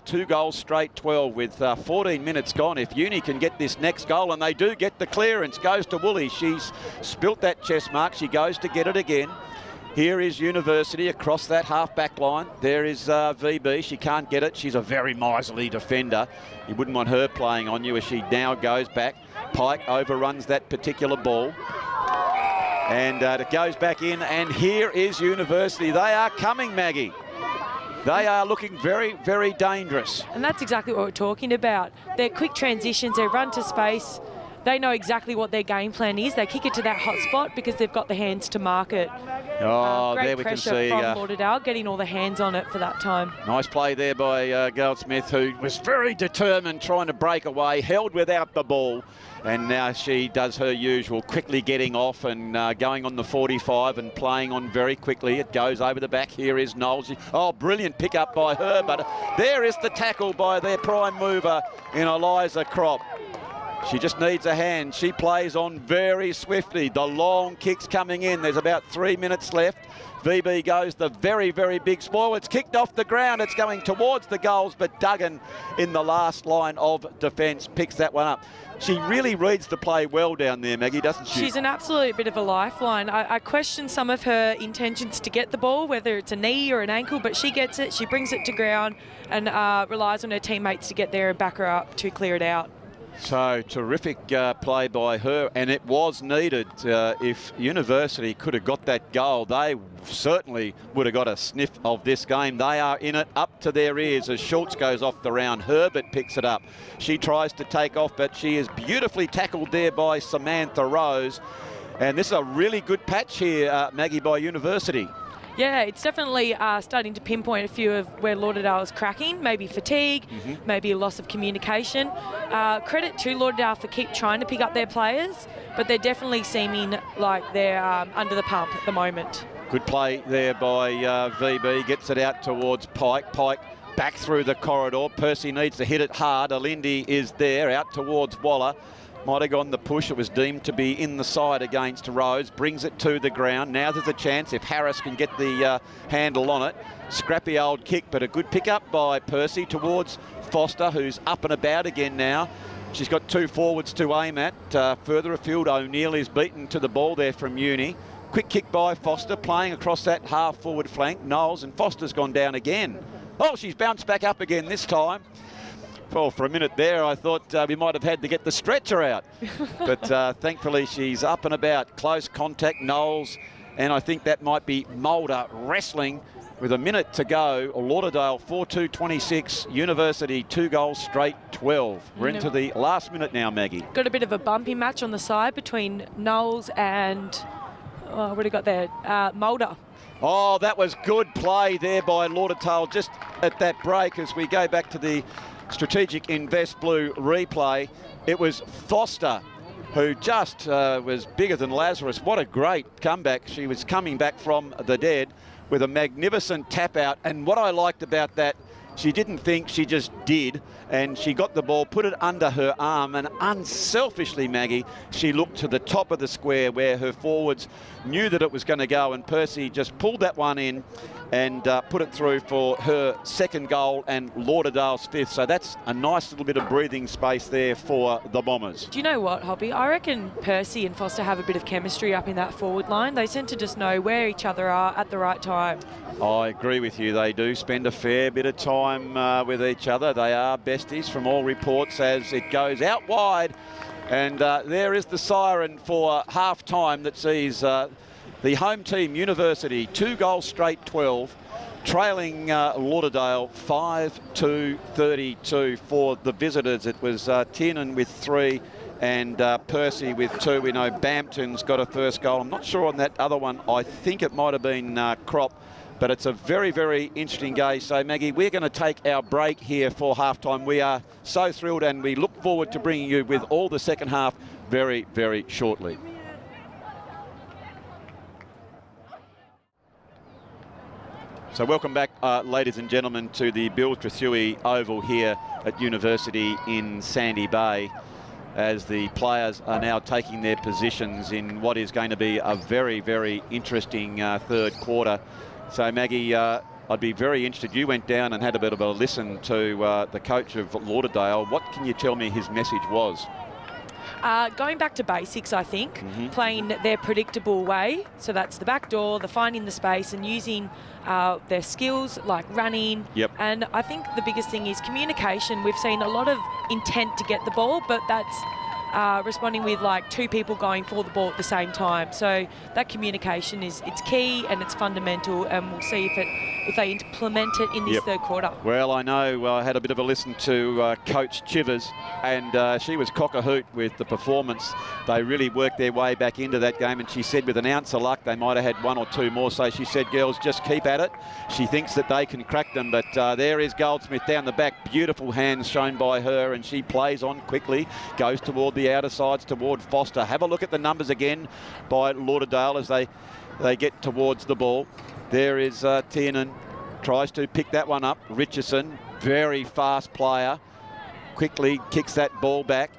2 goals straight 12 with 14 minutes gone. If Uni can get this next goal, and they do get the clearance, goes to Woolley. She's spilt that chest mark. She goes to get it again. Here is University across that half-back line. There is VB. She can't get it. She's a very miserly defender. You wouldn't want her playing on you as she now goes back. Pike overruns that particular ball. And it goes back in, and here is University. They are coming, Maggie. They are looking very, very dangerous. And that's exactly what we're talking about. Their quick transitions, they run to space. They know exactly what their game plan is. They kick it to that hot spot because they've got the hands to mark it. Oh, great there we can pressure see. from Lauderdale, getting all the hands on it for that time. Nice play there by Goldsmith, who was very determined, trying to break away, held without the ball. And now she does her usual, quickly getting off and going on the 45 and playing on very quickly. It goes over the back. Here is Knowles. Oh, brilliant pick up by her, but there is the tackle by their prime mover in Eliza Crop. She just needs a hand. She plays on very swiftly. The long kick's coming in. There's about 3 minutes left. VB goes the very, very big spoil. It's kicked off the ground. It's going towards the goals, but Duggan in the last line of defence picks that one up. She really reads the play well down there, Maggie, doesn't she? She's an absolute bit of a lifeline. I question some of her intentions to get the ball, whether it's a knee or an ankle, but she gets it, she brings it to ground and relies on her teammates to get there and back her up to clear it out. So terrific play by her, and it was needed. If University could have got that goal, they certainly would have got a sniff of this game. They are in it up to their ears as Schultz goes off the round. Herbert picks it up. She tries to take off, but she is beautifully tackled there by Samantha Rose. And this is a really good patch here, Maggie, by University. Yeah, it's definitely starting to pinpoint a few of where Lauderdale is cracking, maybe fatigue, maybe a loss of communication. Credit to Lauderdale for keep trying to pick up their players, but they're definitely seeming like they're under the pump at the moment. Good play there by VB, gets it out towards Pike. Pike back through the corridor. Percy needs to hit it hard. Alindi is there, out towards Waller. Might have gone the push. It was deemed to be in the side against Rose. Brings it to the ground. Now there's a chance if Harris can get the handle on it. Scrappy old kick, but a good pick up by Percy towards Foster, who's up and about again now. She's got 2 forwards to aim at. Further afield, O'Neill is beaten to the ball there from Uni. Quick kick by Foster, playing across that half-forward flank. Knowles, and Foster's gone down again. Oh, she's bounced back up again this time. Well, for a minute there, I thought we might have had to get the stretcher out. But thankfully, she's up and about. Close contact, Knowles, and I think that might be Mulder wrestling with a minute to go. Lauderdale 4-2-26, University 2 goals straight 12. We're into the last minute now, Maggie. Got a bit of a bumpy match on the side between Knowles and, what have we got there? Mulder. Oh, that was good play there by Lauderdale just at that break as we go back to the Strategic Invest Blue replay. It was Foster who just was bigger than Lazarus. What a great comeback. She was coming back from the dead with a magnificent tap out. And what I liked about that, she didn't think, she just did. And she got the ball, put it under her arm, and unselfishly, Maggie, she looked to the top of the square where her forwards knew that it was going to go, and Percy just pulled that one in and put it through for her second goal and Lauderdale's 5th. So that's a nice little bit of breathing space there for the Bombers. Do you know what, Hoppy? I reckon Percy and Foster have a bit of chemistry up in that forward line. They seem to just know where each other are at the right time. I agree with you. They do spend a fair bit of time with each other. They are besties from all reports as it goes out wide. And there is the siren for half-time that sees The home team, University, 2 goals straight, 12. Trailing Lauderdale 5-2-32. For the visitors, it was Tiernan with 3 and Percy with 2. We know Bampton's got a first goal. I'm not sure on that other one. I think it might have been Crop. But it's a very, very interesting game. So, Maggie, we're going to take our break here for halftime. We are so thrilled, and we look forward to bringing you with all the second half very, very shortly. So welcome back, ladies and gentlemen, to the Bill Trethewey Oval here at University in Sandy Bay, as the players are now taking their positions in what is going to be a very, very interesting third quarter. So, Maggie, I'd be very interested. You went down and had a bit of a listen to the coach of Lauderdale. What can you tell me his message was? Going back to basics, I think, playing their predictable way. So that's the back door, the finding the space, and using their skills like running. Yep. And I think the biggest thing is communication. We've seen a lot of intent to get the ball, but that's responding with like 2 people going for the ball at the same time. So that communication it's key and it's fundamental, and we'll see if they implement it in this third quarter. Well, I know I had a bit of a listen to Coach Chivers, and she was cock-a-hoot with the performance. They really worked their way back into that game, and she said with an ounce of luck they might have had 1 or 2 more. So she said, girls, just keep at it. She thinks that they can crack them, but there is Goldsmith down the back. Beautiful hands shown by her, and she plays on quickly, goes toward the outer sides, toward Foster. Have a look at the numbers again by Lauderdale as they get towards the ball. There is Tiernan, tries to pick that one up. Richardson, very fast player, quickly kicks that ball back.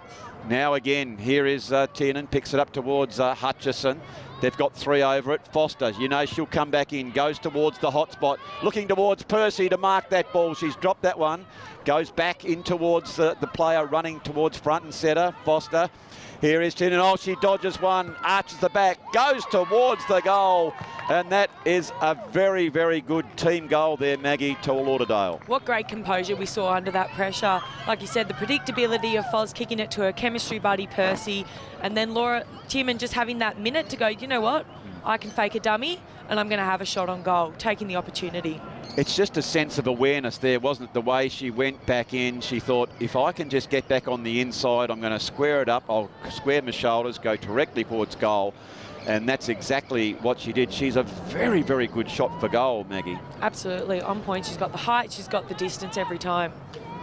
Now again, here is Tiernan, picks it up towards Hutchison. They've got 3 over it. Foster, you know she'll come back in, goes towards the hot spot, looking towards Percy to mark that ball. She's dropped that one, goes back in towards the player running towards front and centre, Foster. Here is Tiernan. Oh, she dodges one, arches the back, goes towards the goal. And that is a very, very good team goal there, Maggie, to Lauderdale. What great composure we saw under that pressure. Like you said, the predictability of Foz kicking it to her chemistry buddy, Percy. And then Laura Tiernan just having that minute to go, you know what? I can fake a dummy and I'm going to have a shot on goal, taking the opportunity. It's just a sense of awareness there, wasn't it? The way she went back in, she thought, if I can just get back on the inside, I'm going to square it up. I'll square my shoulders, go directly towards goal. And that's exactly what she did. She's a very, very good shot for goal, Maggie. Absolutely, on point. She's got the height, she's got the distance every time.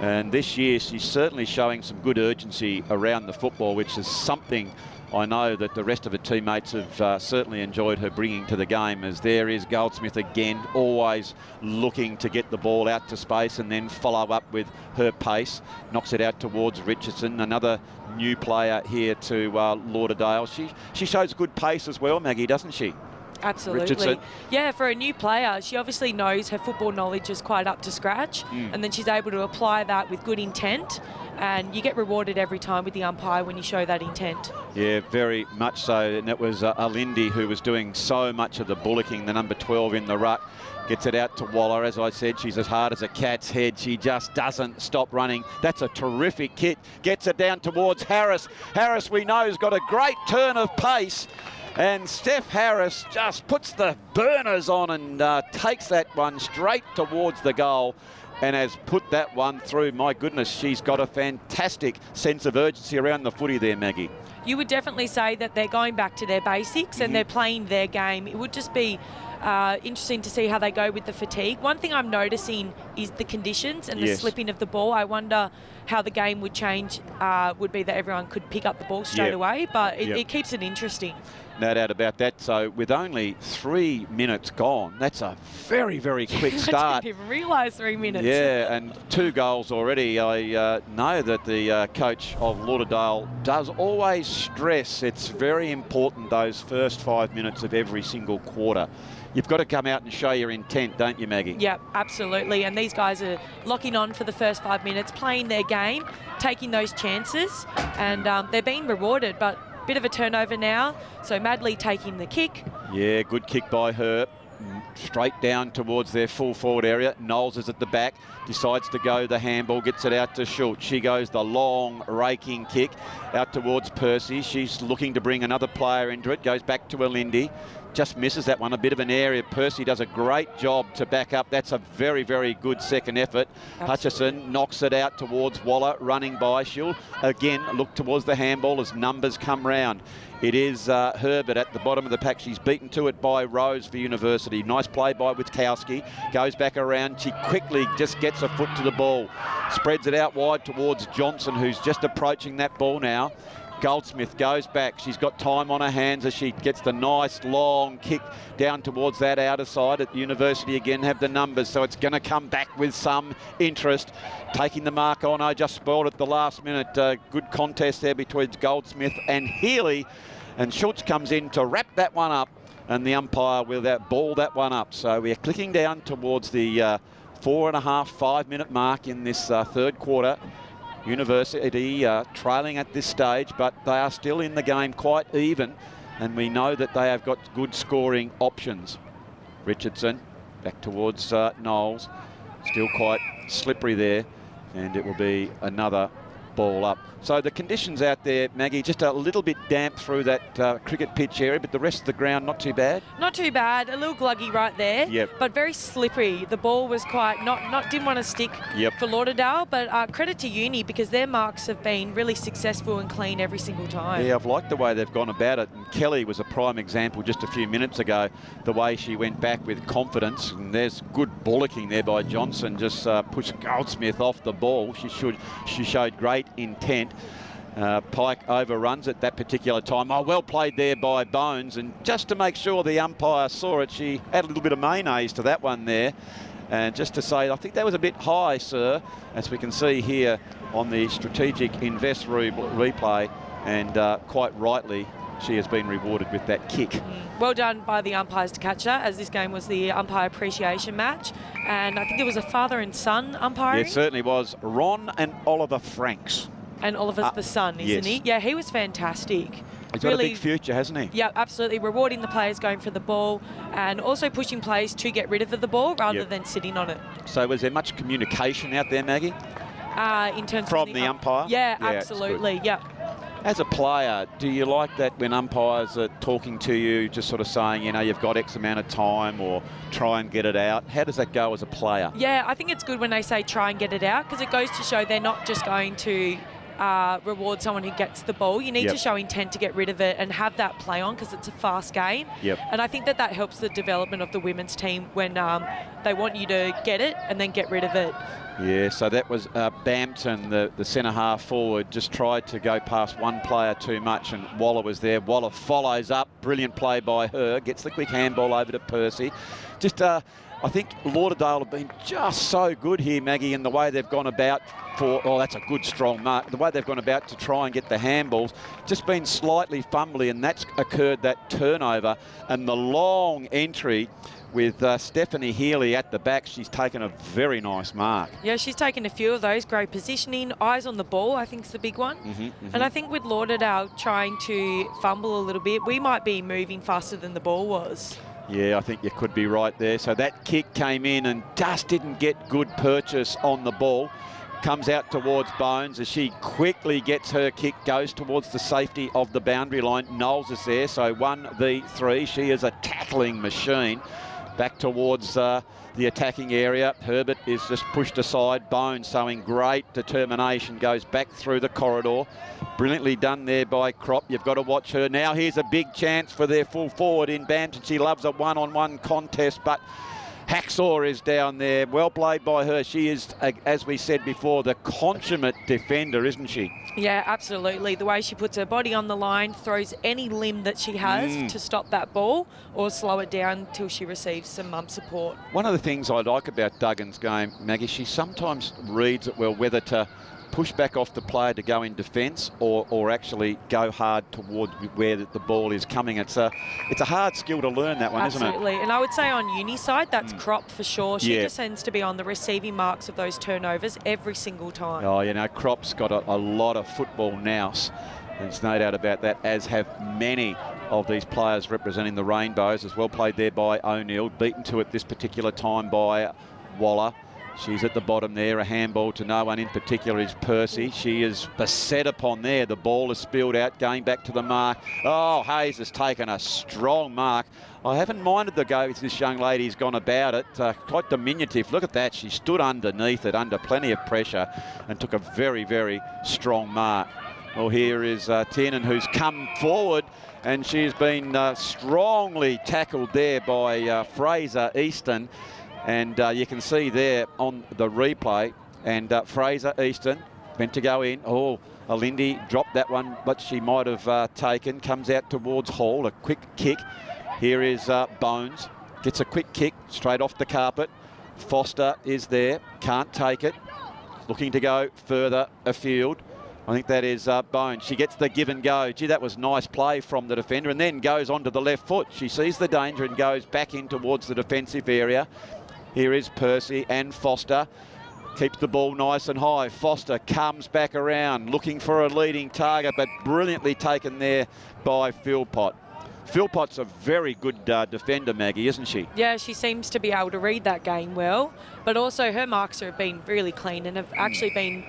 And this year, she's certainly showing some good urgency around the football, which is something I know that the rest of her teammates have certainly enjoyed her bringing to the game. As there is Goldsmith again, always looking to get the ball out to space and then follow up with her pace. Knocks it out towards Richardson, another new player here to Lauderdale. She shows good pace as well, Maggie, doesn't she? Absolutely. Richardson. Yeah, for a new player, she obviously knows her football knowledge is quite up to scratch, and then she's able to apply that with good intent, and you get rewarded every time with the umpire when you show that intent. Yeah, very much so. And it was Alindi who was doing so much of the bullocking, the number 12 in the ruck. Gets it out to Waller. As I said, she's as hard as a cat's head. She just doesn't stop running. That's a terrific kick. Gets it down towards Harris. Harris, we know, has got a great turn of pace. And Steph Harris just puts the burners on and takes that one straight towards the goal and has put that one through. My goodness, she's got a fantastic sense of urgency around the footy there, Maggie. You would definitely say that they're going back to their basics and they're playing their game. It would just be interesting to see how they go with the fatigue. One thing I'm noticing is the conditions and the slipping of the ball. I wonder how the game would change. Would be that everyone could pick up the ball straight away, but it keeps it interesting. No doubt about that. So with only 3 minutes gone, that's a very, very quick start. I didn't even realise 3 minutes. Yeah, and 2 goals already. I know that the coach of Lauderdale does always stress it's very important those first 5 minutes of every single quarter. You've got to come out and show your intent, don't you, Maggie? Yeah, absolutely. And these guys are locking on for the first 5 minutes, playing their game, taking those chances, and they're being rewarded. But bit of a turnover now, so Madley taking the kick. Yeah, good kick by her. Straight down towards their full forward area. Knowles is at the back, decides to go the handball, gets it out to Schultz. She goes the long raking kick out towards Percy. She's looking to bring another player into it, goes back to Alindi. just misses that one. A bit of an area. Percy does a great job to back up. That's a very, very good second effort. Absolutely. Hutchison knocks it out towards Waller, running by. She'll again look towards the handball as numbers come round. It is Herbert at the bottom of the pack. She's beaten to it by Rose for University. Nice play by Witkowski. Goes back around. She quickly just gets a foot to the ball. Spreads it out wide towards Johnson, who's just approaching that ball now. Goldsmith goes back. She's got time on her hands as she gets the nice long kick down towards that outer side. At University again have the numbers, so it's going to come back with some interest. Taking the mark on, I just spoiled it the last minute. Good contest there between Goldsmith and Healy, and Schultz comes in to wrap that one up, and the umpire will ball that one up. So we're clicking down towards the 4.5, 5 minute mark in this third quarter. University trailing at this stage, but they are still in the game quite even, and we know that they have got good scoring options. Richardson back towards Knowles, still quite slippery there, and it will be another ball up. So the conditions out there, Maggie, just a little bit damp through that cricket pitch area, but the rest of the ground not too bad. Not too bad. A little gluggy right there. Yep. But very slippery. The ball was quite didn't want to stick for Lauderdale, but credit to Uni because their marks have been really successful and clean every single time. Yeah, I've liked the way they've gone about it. And Kelly was a prime example just a few minutes ago, the way she went back with confidence. And there's good bullocking there by Johnson, just pushed Goldsmith off the ball. She showed great intent. Pike overruns at that particular time. Oh, well played there by Bones, and just to make sure the umpire saw it, she added a little bit of mayonnaise to that one there. And just to say, I think that was a bit high, sir, as we can see here on the strategic invest replay, and quite rightly she has been rewarded with that kick. Well done by the umpires to catch that, as this game was the umpire appreciation match, and I think it was a father and son umpiring. It certainly was. Ron and Oliver Franks. And Oliver's the son, isn't he? Yeah, he was fantastic. He's got a big future, hasn't he? Yeah, absolutely. Rewarding the players going for the ball and also pushing players to get rid of the ball rather than sitting on it. So was there much communication out there, Maggie? In terms from of the umpire? Yeah, absolutely. Yeah. As a player, do you like that when umpires are talking to you, just sort of saying, you know, you've got X amount of time or try and get it out? How does that go as a player? Yeah, I think it's good when they say try and get it out because it goes to show they're not just going to reward someone who gets the ball. You need to show intent to get rid of it and have that play on because it's a fast game. And I think that helps the development of the women's team when they want you to get it and then get rid of it. Yeah, so that was Bampton, the centre half forward, just tried to go past one player too much, and Waller was there. Waller follows up, brilliant play by her, gets the quick handball over to Percy. Just I think Lauderdale have been just so good here, Maggie, in the way they've gone about that's a good strong mark. The way they've gone about to try and get the handballs, just been slightly fumbly, and that's occurred, that turnover, and the long entry with Stephanie Healy at the back. She's taken a very nice mark. Yeah, she's taken a few of those. Great positioning. Eyes on the ball, I think, is the big one. And I think with Lauderdale trying to fumble a little bit, we might be moving faster than the ball was. Yeah, I think you could be right there. So that kick came in and just didn't get good purchase on the ball. Comes out towards Bones as she quickly gets her kick, goes towards the safety of the boundary line. Knowles is there, so 1v3. She is a tackling machine. Back towards the attacking area. Herbert is just pushed aside. Bones showing great determination, goes back through the corridor. Brilliantly done there by Crop. You've got to watch her. Now here's a big chance for their full forward in Bampton. She loves a one-on-one contest, but Hacksaw is down there. Well played by her. She is, as we said before, the consummate defender, isn't she? Yeah, absolutely. The way she puts her body on the line, throws any limb that she has to stop that ball or slow it down until she receives some support. One of the things I like about Duggan's game, Maggie, she sometimes reads it well, whether to push back off the player to go in defence or actually go hard toward where the ball is coming. It's a hard skill to learn, that one, isn't it? Absolutely. And I would say on Uni side, that's Crop for sure. She just tends to be on the receiving marks of those turnovers every single time. Oh, you know, Crop's got a lot of football nous. There's no doubt about that, as have many of these players representing the Rainbows. As well played there by O'Neill. Beaten to it this particular time by Waller. She's at the bottom there. A handball to no one in particular is Percy. She is beset upon there. The ball is spilled out, going back to the mark. Oh, Hayes has taken a strong mark. I haven't minded the go this young lady's gone about it. Quite diminutive. Look at that. She stood underneath it under plenty of pressure and took a very, very strong mark. Well, here is Tiernan, who's come forward, and she's been strongly tackled there by Fraser Easton. And you can see there on the replay, and Fraser Easton meant to go in. Oh, Alindi dropped that one, but she might have taken. Comes out towards Hall, a quick kick. Here is Bones, gets a quick kick straight off the carpet. Foster is there, can't take it. Looking to go further afield. I think that is Bones. She gets the give and go. Gee, that was nice play from the defender, and then goes onto the left foot. She sees the danger and goes back in towards the defensive area. Here is Percy and Foster. Keeps the ball nice and high. Foster comes back around, looking for a leading target, but brilliantly taken there by Philpott. Philpott's a very good defender, Maggie, isn't she? Yeah, she seems to be able to read that game well, but also her marks have been really clean and have actually been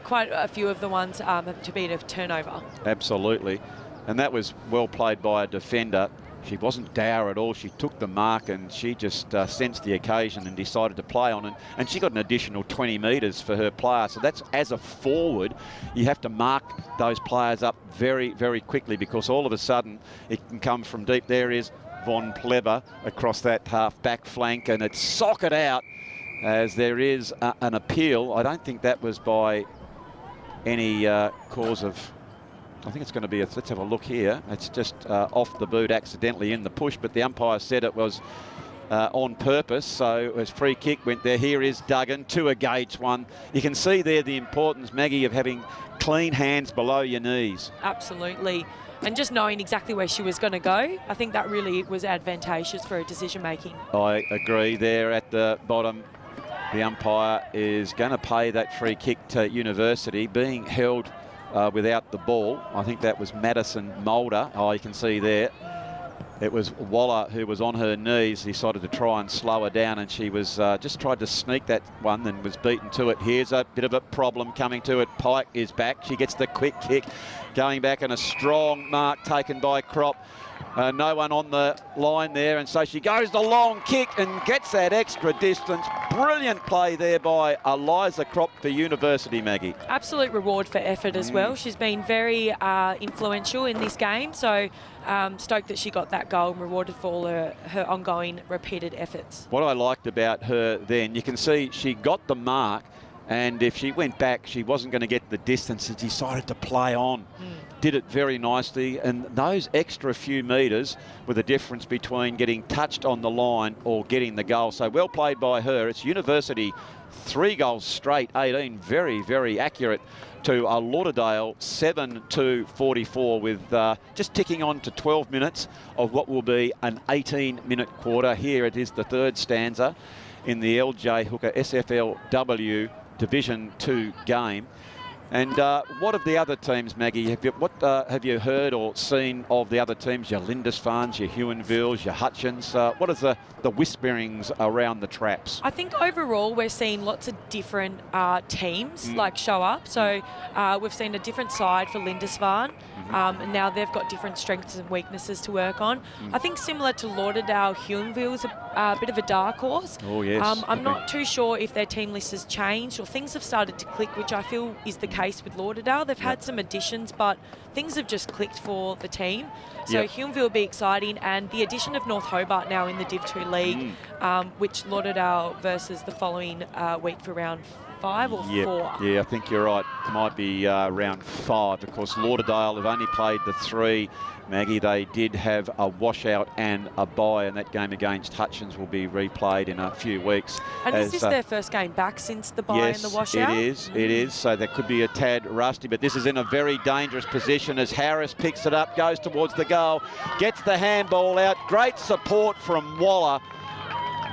quite a few of the ones to be a turnover. Absolutely. And that was well played by a defender. She wasn't dour at all. She took the mark and she just sensed the occasion and decided to play on it. And she got an additional 20 metres for her player. So that's, as a forward, you have to mark those players up very, very quickly, because all of a sudden it can come from deep. There is Von Pleber across that half-back flank, and it's socket out as there is an appeal. I don't think that was by any cause of... I think it's going to be let's have a look here. It's just off the boot accidentally in the push, but the umpire said it was on purpose. So it was free kick went there. Here is Duggan to a Gates one. You can see there the importance, Maggie, of having clean hands below your knees. Absolutely. And just knowing exactly where she was going to go, I think that really was advantageous for her decision making. I agree. There at the bottom, the umpire is going to pay that free kick to University, being held without the ball. I think that was Madison Mulder. Oh, you can see there. It was Waller who was on her knees, decided to try and slow her down, and she was just tried to sneak that one and was beaten to it. Here's a bit of a problem coming to it. Pike is back. She gets the quick kick going back, and a strong mark taken by Crop. No one on the line there, and so she goes the long kick and gets that extra distance. Brilliant play there by Eliza Crop for University, Maggie. Absolute reward for effort as well. She's been very influential in this game, so stoked that she got that goal and rewarded for all her ongoing repeated efforts. What I liked about her then, you can see she got the mark, and if she went back, she wasn't going to get the distance and decided to play on. Did it very nicely, and those extra few metres were the difference between getting touched on the line or getting the goal. So well played by her. It's University 3 goals straight, 18, very, very accurate to Lauderdale 7-44 with just ticking on to 12 minutes of what will be an 18-minute quarter. Here it is, the third stanza in the LJ Hooker SFLW Division 2 game. And what of the other teams, Maggie? What have you heard or seen of the other teams? Your Lindisfarnes, your Huonvilles, your Hutchins. What is the whisperings around the traps? I think overall we're seeing lots of different teams like show up. So we've seen a different side for Lindisfarne. And now they've got different strengths and weaknesses to work on. I think similar to Lauderdale, Huonville's a bit of a dark horse. Oh, yes. I'm not too sure if their team list has changed or things have started to click, which I feel is the case with Lauderdale. They've had some additions, but things have just clicked for the team. So Huonville will be exciting, and the addition of North Hobart now in the Div 2 League, which Lauderdale versus the following week for round 5 or 4? Yeah, I think you're right. It might be round 5. Of course, Lauderdale have only played the 3. Maggie, they did have a washout and a bye, and that game against Hutchins will be replayed in a few weeks. And is this their first game back since the bye and the washout? Yes, it is. So that could be a tad rusty, but this is in a very dangerous position as Harris picks it up, goes towards the goal, gets the handball out. Great support from Waller.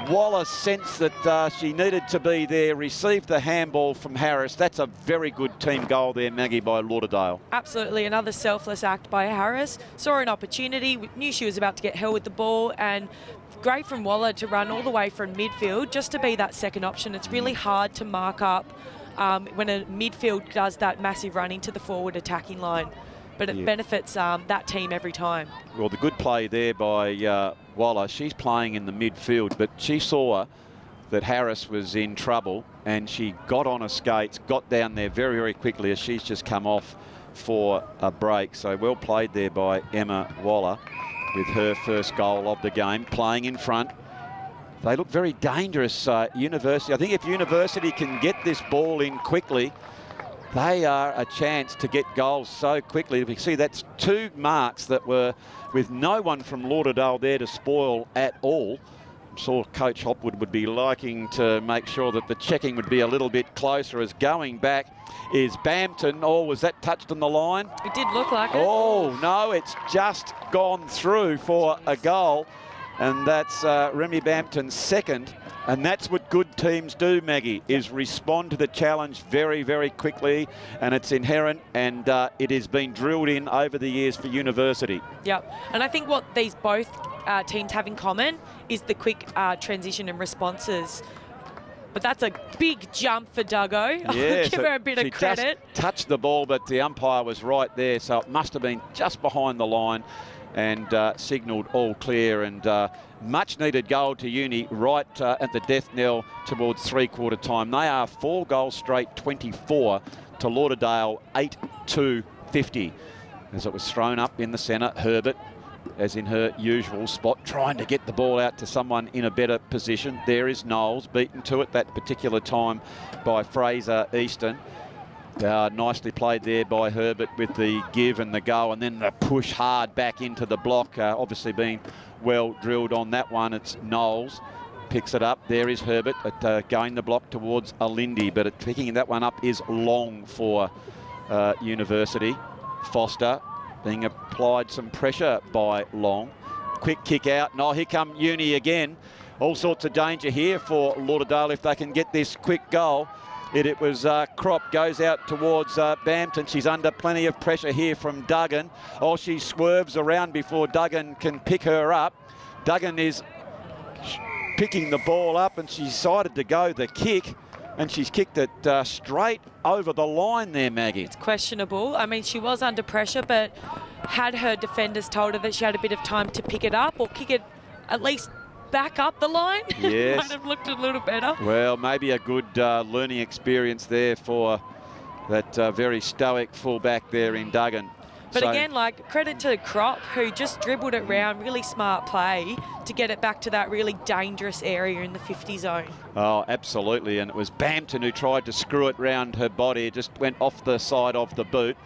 Wallace sensed that she needed to be there, received the handball from Harris. That's a very good team goal there, Maggie, by Lauderdale. Absolutely, another selfless act by Harris. Saw an opportunity, knew she was about to get held with the ball, and great from Waller to run all the way from midfield just to be that second option. It's really hard to mark up when a midfield does that massive run into the forward attacking line. But it benefits that team every time. Well, the good play there by Waller. She's playing in the midfield, but she saw that Harris was in trouble and she got on her skates, got down there very, very quickly as she's just come off for a break. So well played there by Emma Waller with her first goal of the game, playing in front. They look very dangerous, University. I think if University can get this ball in quickly, they are a chance to get goals so quickly. We see that's 2 marks that were with no one from Lauderdale there to spoil at all. I'm sure Coach Hopwood would be liking to make sure that the checking would be a little bit closer, as going back is Bampton. Oh, was that touched on the line? It did look like it. Oh, no, it's just gone through for a goal. And that's Remy Bampton's second. And that's what good teams do, Maggie, is respond to the challenge very, very quickly. And it's inherent, and it has been drilled in over the years for University. Yep. And I think what these both teams have in common is the quick transition and responses. But that's a big jump for Duggo. Yeah, I'll give her a bit of credit. Just touched the ball, but the umpire was right there. So it must have been just behind the line and signalled all clear, and much needed goal to Uni right at the death knell towards 3/4 time. They are 4 goals straight, 24 to Lauderdale 8-2-50. As it was thrown up in the centre, Herbert, as in her usual spot, trying to get the ball out to someone in a better position. There is Knowles, beaten to it that particular time by Fraser Easton. Nicely played there by Herbert with the give and the go, and then the push hard back into the block. Obviously being well drilled on that one. It's Knowles picks it up. There is Herbert going the block towards Alindi, but picking that one up is Long for University. Foster being applied some pressure by Long. Quick kick out. No, here come Uni again. All sorts of danger here for Lauderdale if they can get this quick goal. It was Crop goes out towards Bampton. She's under plenty of pressure here from Duggan. Oh, she swerves around before Duggan can pick her up. Duggan is picking the ball up, and she decided to go the kick, and she's kicked it straight over the line there, Maggie. It's questionable. I mean, she was under pressure, but had her defenders told her that she had a bit of time to pick it up or kick it at least back up the line, yes, might have looked a little better. Well, maybe a good learning experience there for that very stoic fullback there in Duggan. But again, like, credit to Crop, who just dribbled it round, really smart play to get it back to that really dangerous area in the 50 zone. Oh, absolutely. And it was Bampton who tried to screw it round her body. It just went off the side of the boot.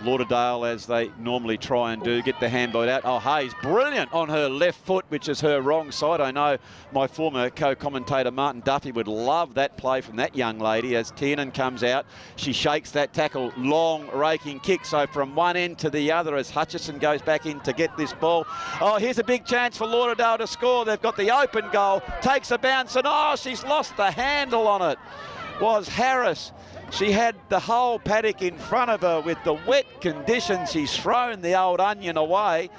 Lauderdale, as they normally try and do, get the handball out. Oh, Hayes, brilliant on her left foot, which is her wrong side. I know my former co-commentator Martin Duffy would love that play from that young lady. As Tiernan comes out, she shakes that tackle, long raking kick. So from one end to the other as Hutchison goes back in to get this ball. Oh, here's a big chance for Lauderdale to score. They've got the open goal, takes a bounce, and oh, she's lost the handle on it. Was Harris. She had the whole paddock in front of her with the wet conditions. She's thrown the old onion away.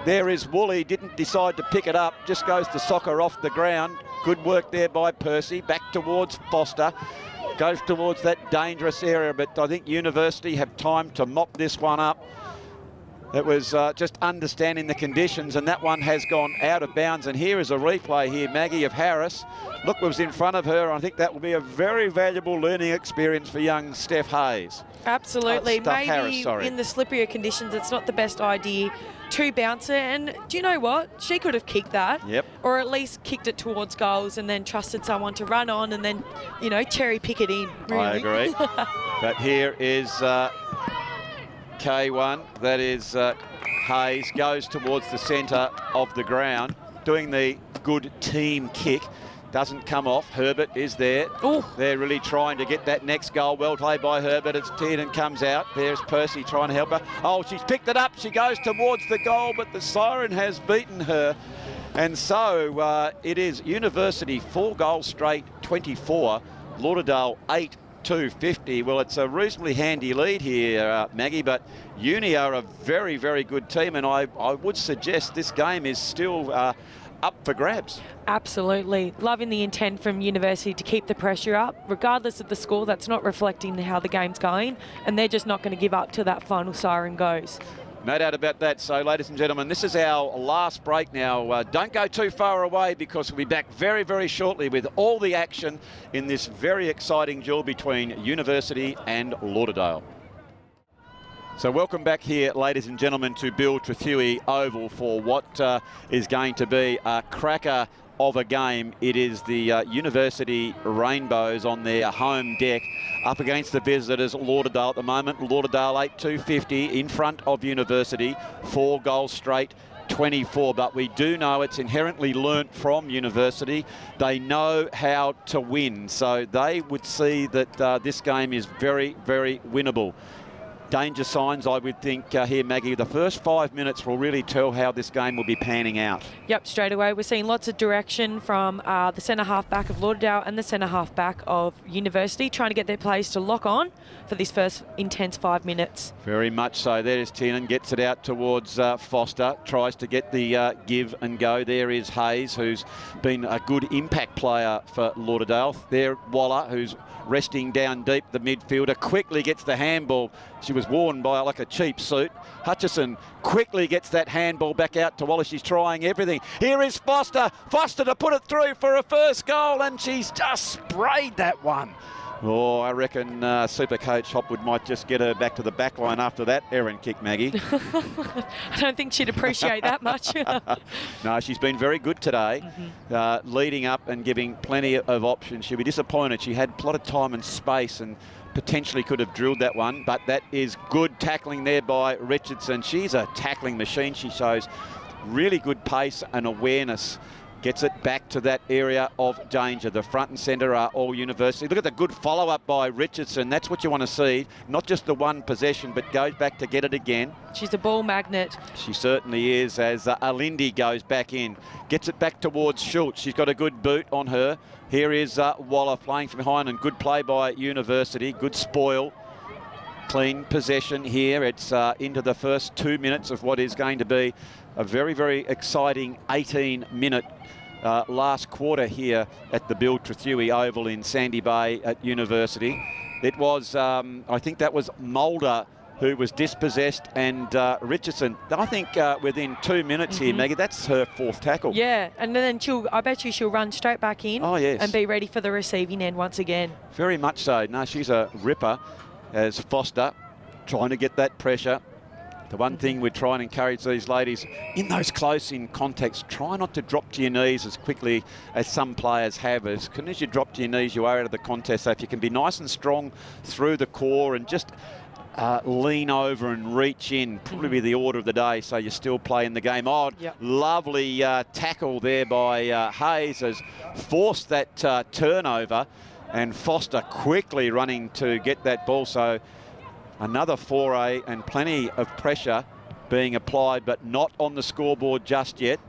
There is Woolley, didn't decide to pick it up, just goes to soccer off the ground. Good work there by Percy, back towards Foster. Goes towards that dangerous area, but I think University have time to mop this one up. It was just understanding the conditions, and that one has gone out of bounds. And here is a replay here, Maggie, of Harris. Look what was in front of her. I think that will be a very valuable learning experience for young Steph Hayes. Absolutely. Maybe Harris, in the slipperier conditions, it's not the best idea to bounce it. And do you know what? She could have kicked that. Yep. Or at least kicked it towards goals and then trusted someone to run on and then, you know, cherry pick it in. Really. I agree. But here is K1, that is Hayes, goes towards the centre of the ground, doing the good team kick. Doesn't come off. Herbert is there. Ooh. They're really trying to get that next goal. Well played by Herbert. It's Tiernan comes out. There's Percy trying to help her. Oh, she's picked it up. She goes towards the goal, but the siren has beaten her. And so it is University 4 goals straight, 24. Lauderdale 8-2-50. Well, it's a reasonably handy lead here, Maggie, but Uni are a very, very good team, and I would suggest this game is still up for grabs. Absolutely. Loving the intent from University to keep the pressure up. Regardless of the score, that's not reflecting how the game's going, and they're just not going to give up till that final siren goes. No doubt about that. So, ladies and gentlemen, this is our last break now. Don't go too far away, because we'll be back very, very shortly with all the action in this very exciting duel between University and Lauderdale. So welcome back here, ladies and gentlemen, to Bill Trethewey Oval for what is going to be a cracker of a game. It is the University Rainbows on their home deck up against the visitors, Lauderdale at the moment. Lauderdale 8-2-50 in front of University, 4 goals straight, 24, but we do know it's inherently learnt from University. They know how to win, so they would see that this game is very, very winnable. Danger signs, I would think, here, Maggie. The first 5 minutes will really tell how this game will be panning out. Yep, straight away. We're seeing lots of direction from the centre half back of Lauderdale and the centre half back of University, trying to get their players to lock on for this first intense 5 minutes. Very much so. There's Tiernan, gets it out towards Foster, tries to get the give and go. There is Hayes, who's been a good impact player for Lauderdale. There, Waller, who's resting down deep, the midfielder, quickly gets the handball. She was worn by like a cheap suit. Hutchison quickly gets that handball back out to Waller. She's trying everything. Here is Foster. Foster to put it through for a first goal, and she's just sprayed that one. Oh, I reckon Super Coach Hopwood might just get her back to the back line after that errant kick, Maggie. I don't think she'd appreciate that much. No, she's been very good today, leading up and giving plenty of options. She'll be disappointed. She had a lot of time and space and potentially could have drilled that one, but that is good tackling there by Richardson. She's a tackling machine. She shows really good pace and awareness. Gets it back to that area of danger. The front and centre are all University. Look at the good follow-up by Richardson. That's what you want to see. Not just the one possession, but goes back to get it again. She's a ball magnet. She certainly is, as Alindi goes back in. Gets it back towards Schultz. She's got a good boot on her. Here is Waller playing from behind, and good play by University. Good spoil. Clean possession here. It's into the first 2 minutes of what is going to be a very, very exciting 18-minute last quarter here at the Bill Trethewey Oval in Sandy Bay at University. It was, I think that was Mulder who was dispossessed, and Richardson, I think within 2 minutes here, Maggie, that's her 4th tackle. Yeah, and then I bet you she'll run straight back in and be ready for the receiving end once again. Very much so. No, she's a ripper, as Foster trying to get that pressure. The one thing we try and encourage these ladies in those close-in contacts, try not to drop to your knees as quickly as some players have. As soon as you drop to your knees, you are out of the contest. So if you can be nice and strong through the core and just lean over and reach in, probably be the order of the day, so you're still playing the game. Oh, lovely tackle there by Hayes, has forced that turnover, and Foster quickly running to get that ball. So another foray and plenty of pressure being applied, but not on the scoreboard just yet.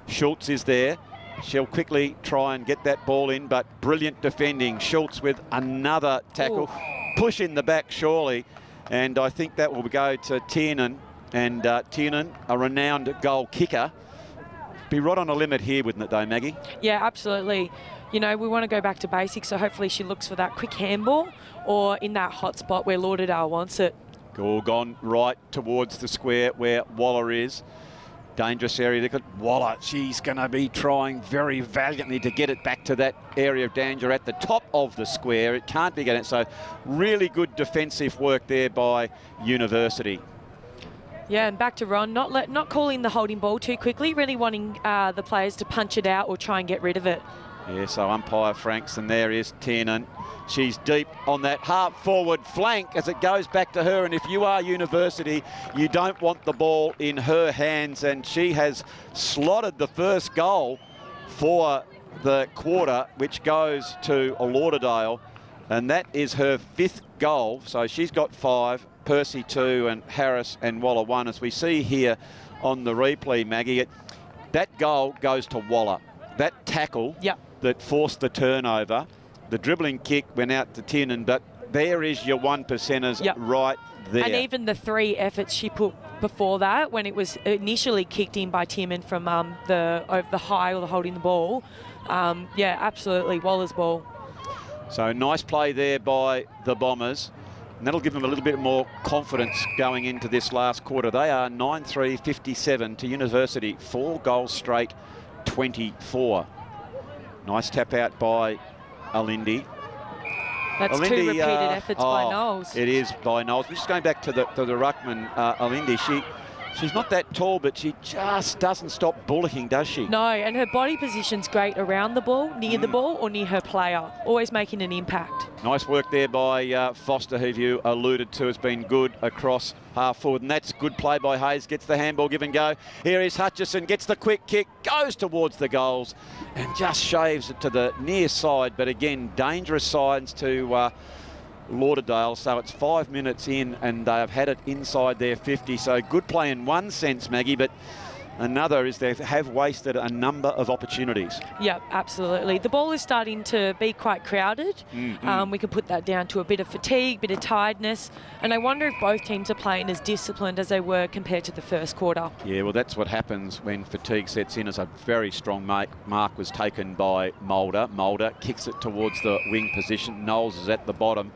Schultz is there. She'll quickly try and get that ball in, but brilliant defending. Schultz with another tackle. Ooh. Push in the back, surely. And I think that will go to Tiernan. And Tiernan, a renowned goal kicker. Be right on a limit here, wouldn't it, though, Maggie? Yeah, absolutely. You know, we want to go back to basics, so hopefully she looks for that quick handball or in that hot spot where Lauderdale wants it. All gone right towards the square where Waller is. Dangerous area. Look at Waller. She's going to be trying very valiantly to get it back to that area of danger at the top of the square. It can't be getting it. So really good defensive work there by University. Yeah, and back to Ron, not calling the holding ball too quickly, really wanting the players to punch it out or try and get rid of it. Yeah, so umpire Franks, and there is Tiernan. She's deep on that half forward flank as it goes back to her. And if you are University, you don't want the ball in her hands. And she has slotted the first goal for the quarter, which goes to Lauderdale. And that is her 5th goal. So she's got 5, Percy 2, and Harris and Waller 1. As we see here on the replay, Maggie, that goal goes to Waller. That tackle that forced the turnover, the dribbling kick went out to Tiernan, but there is your 1%ers right there. And even the 3 efforts she put before that, when it was initially kicked in by Tiernan from over the high or the holding the ball, yeah, absolutely, Waller's ball. So nice play there by the Bombers. And that'll give them a little bit more confidence going into this last quarter. They are 9-3-57 to University. 4 goals straight, 24. Nice tap out by Alindi. That's Alindi, 2 repeated efforts by Knowles. It is by Knowles. We're just going back to the ruckman, Alindi. She's not that tall, but she just doesn't stop bullocking, does she? No, and her body position's great around the ball, near the ball, or near her player, always making an impact. Nice work there by Foster, who you alluded to has been good across half forward. And that's good play by Hayes. Gets the handball, give and go. Here is Hutchison, gets the quick kick, goes towards the goals and just shaves it to the near side. But again, dangerous signs to Lauderdale. So it's 5 minutes in and they have had it inside their 50. So good play in one sense, Maggie, but another is they have wasted a number of opportunities. Yeah, absolutely. The ball is starting to be quite crowded. We can put that down to a bit of fatigue, bit of tiredness. And I wonder if both teams are playing as disciplined as they were compared to the first quarter. Yeah, well, that's what happens when fatigue sets in. As a very strong mark was taken by Mulder. Mulder kicks it towards the wing position. Knowles is at the bottom.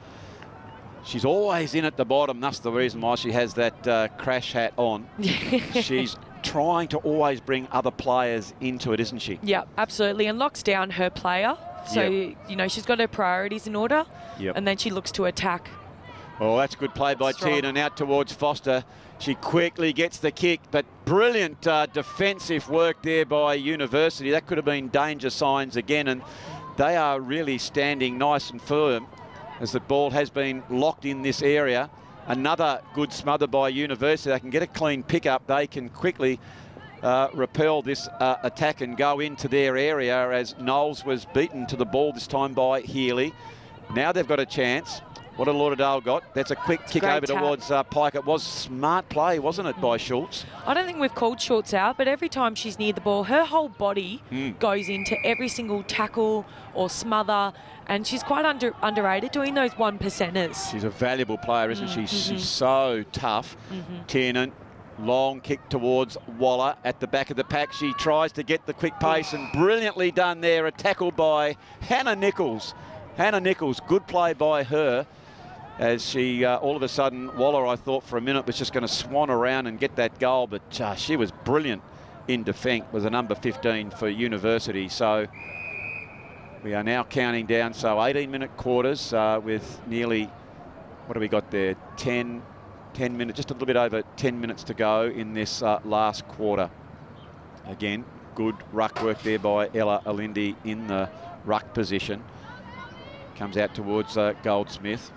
She's always in at the bottom. That's the reason why she has that crash hat on. She's trying to always bring other players into it, isn't she? Yeah, absolutely, and locks down her player. So, you know, she's got her priorities in order, and then she looks to attack. Well, that's good play by Tiernan out towards Foster. She quickly gets the kick, but brilliant defensive work there by University. That could have been danger signs again, and they are really standing nice and firm as the ball has been locked in this area. Another good smother by University. They can get a clean pickup. They can quickly repel this attack and go into their area, as Knowles was beaten to the ball this time by Healy. Now they've got a chance. What a Lauderdale got. That's a quick kick over towards Pike. It was smart play, wasn't it, by Schultz? I don't think we've called Schultz out, but every time she's near the ball, her whole body goes into every single tackle or smother, and she's quite underrated doing those 1%ers. She's a valuable player, isn't she? She's so tough. Tiernan, long kick towards Waller at the back of the pack. She tries to get the quick pace, and brilliantly done there. A tackle by Hannah Nichols. Hannah Nichols, good play by her. As she, all of a sudden, Waller, I thought for a minute, was just going to swan around and get that goal, but she was brilliant in defence, was a number 15 for University. So we are now counting down, so 18-minute quarters with nearly, what have we got there, 10 minutes, just a little bit over 10 minutes to go in this last quarter. Again, good ruck work there by Ella Alindi in the ruck position. Comes out towards Goldsmith.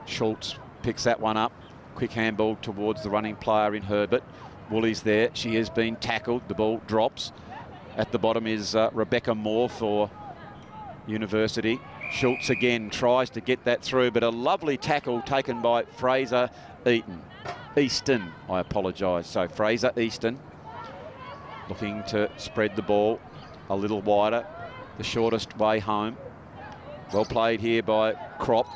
Schultz picks that one up. Quick handball towards the running player in Herbert. Woolly's there. She has been tackled. The ball drops. At the bottom is Rebecca Moore for University. Schultz again tries to get that through, but a lovely tackle taken by Fraser Easton. I apologise. So Fraser Easton looking to spread the ball a little wider. The shortest way home. Well played here by Kropp.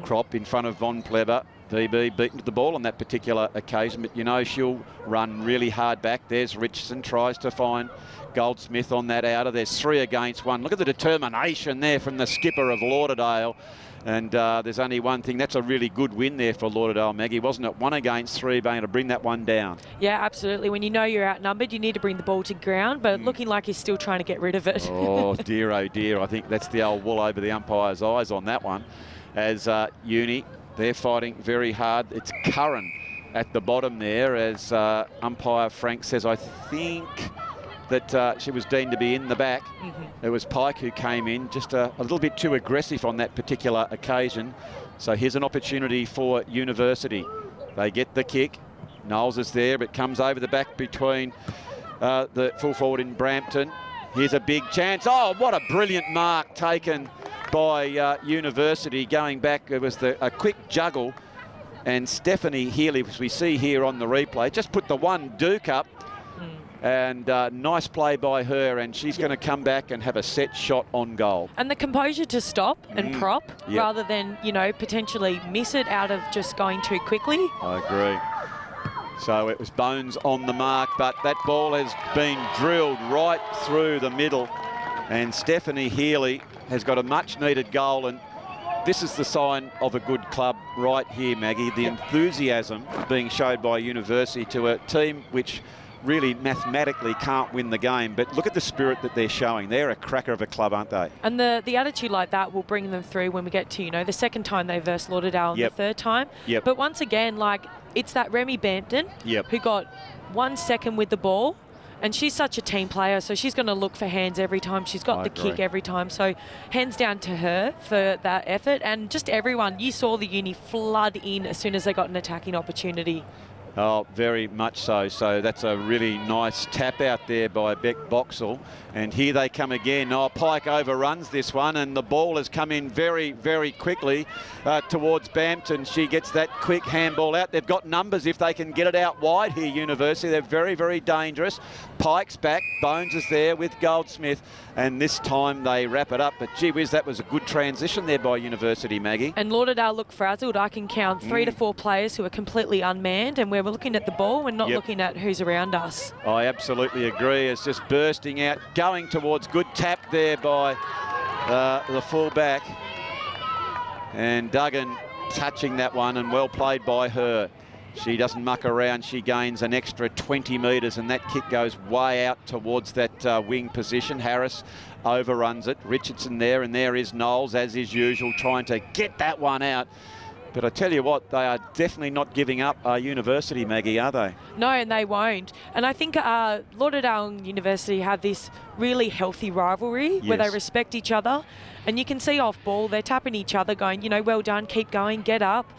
Kropp in front of Von Pleber. VB beaten to the ball on that particular occasion, but you know she'll run really hard back. There's Richardson, tries to find Goldsmith on that outer. There's 3 against 1. Look at the determination there from the skipper of Lauderdale. And there's only one thing. That's a really good win there for Lauderdale, Maggie, wasn't it? 1 against 3, being able to bring that one down. Yeah, absolutely. When you know you're outnumbered, you need to bring the ball to ground, but looking like he's still trying to get rid of it. Oh, dear, oh, dear. I think that's the old wool over the umpire's eyes on that one. As Uni, they're fighting very hard. It's Curran at the bottom there, as umpire Frank says, I think that she was deemed to be in the back. It was Pike who came in, just a little bit too aggressive on that particular occasion. So here's an opportunity for University. They get the kick. Knowles is there, but comes over the back between the full forward in Brampton. Here's a big chance. Oh, what a brilliant mark taken by University going back. It was a quick juggle, and Stephanie Healy, as we see here on the replay, just put the one duke up And nice play by her, and she's going to come back and have a set shot on goal. And the composure to stop and prop rather than, you know, potentially miss it out of just going too quickly. I agree. So it was Bones on the mark, but that ball has been drilled right through the middle. And Stephanie Healy has got a much-needed goal, and this is the sign of a good club right here, Maggie. The enthusiasm being showed by University to a team which really mathematically can't win the game, but look at the spirit that they're showing. They're a cracker of a club, aren't they? And the attitude like that will bring them through when we get to, you know, the second time they versed Lauderdale and the third time. But once again, like, it's that Remy Bampton who got 1 second with the ball, and she's such a team player, so she's going to look for hands every time. She's got the kick every time, so hands down to her for that effort. And just everyone, you saw the uni flood in as soon as they got an attacking opportunity. Oh, very much so. So that's a really nice tap out there by Beck Boxall. And here they come again. Oh, Pike overruns this one, and the ball has come in very, very quickly towards Bampton. She gets that quick handball out. They've got numbers if they can get it out wide here, University. They're very, very dangerous. Pike's back. Bones is there with Goldsmith. And this time they wrap it up. But gee whiz, that was a good transition there by University, Maggie. And Lauderdale look frazzled. I can count 3 to 4 players who are completely unmanned, and we're looking at the ball and not looking at who's around us. I absolutely agree. It's just bursting out, going towards good tap there by the full-back. And Duggan touching that one, and well played by her. She doesn't muck around. She gains an extra 20 metres, and that kick goes way out towards that wing position. Harris overruns it. Richardson there, and there is Knowles, as is usual, trying to get that one out. But I tell you what, they are definitely not giving up University, Maggie, are they? No, and they won't. And I think Lauderdale and University have this really healthy rivalry where they respect each other. And you can see off ball, they're tapping each other, going, you know, well done, keep going, get up.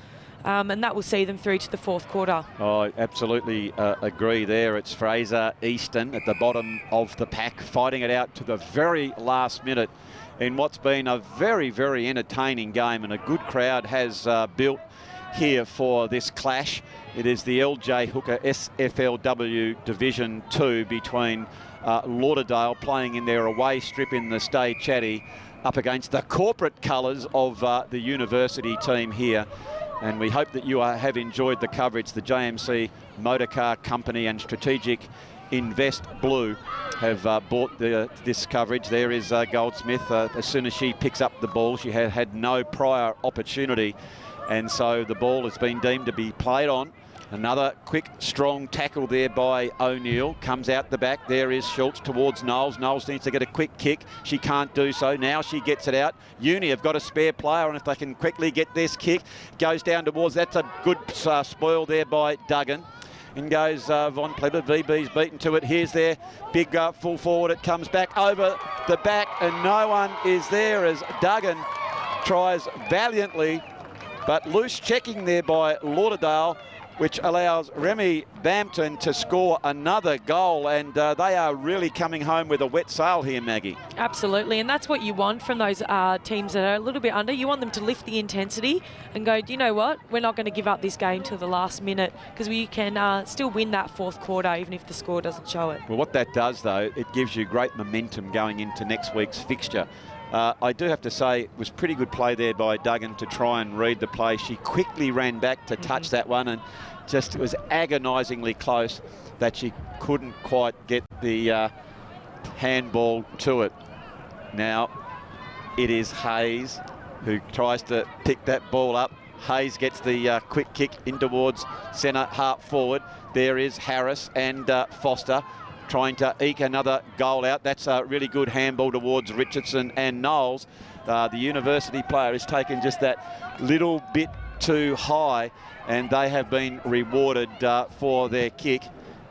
And that will see them through to the fourth quarter. Oh, I absolutely agree there. It's Fraser Easton at the bottom of the pack, fighting it out to the very last minute in what's been a very, very entertaining game, and a good crowd has built here for this clash. It is the LJ Hooker SFLW Division 2 between Lauderdale, playing in their away strip in the Stay Chatty, up against the corporate colours of the University team here. And we hope that you have enjoyed the coverage. The JMC Motorcar Company and Strategic Invest Blue have bought this coverage. There is Goldsmith. As soon as she picks up the ball, she had no prior opportunity. And so the ball has been deemed to be played on. Another quick, strong tackle there by O'Neill. Comes out the back. There is Schultz towards Knowles. Knowles needs to get a quick kick. She can't do so. Now she gets it out. Uni have got a spare player, and if they can quickly get this kick, goes down towards. That's a good spoil there by Duggan. And goes Von Pleber. VB's beaten to it. Here's their big full forward. It comes back over the back, and no one is there as Duggan tries valiantly, but loose checking there by Lauderdale, which allows Remy Bampton to score another goal. And they are really coming home with a wet sail here, Maggie. Absolutely, and that's what you want from those teams that are a little bit under. You want them to lift the intensity and go, you know what, we're not going to give up this game till the last minute, because we can still win that fourth quarter even if the score doesn't show it. Well, what that does, though, it gives you great momentum going into next week's fixture. I do have to say it was pretty good play there by Duggan to try and read the play. She quickly ran back to touch that one, and just it was agonisingly close that she couldn't quite get the handball to it. Now it is Hayes who tries to pick that ball up. Hayes gets the quick kick in towards centre half forward. There is Harris and Foster trying to eke another goal out. That's a really good handball towards Richardson and Knowles. The University player has taken just that little bit too high, and they have been rewarded for their kick.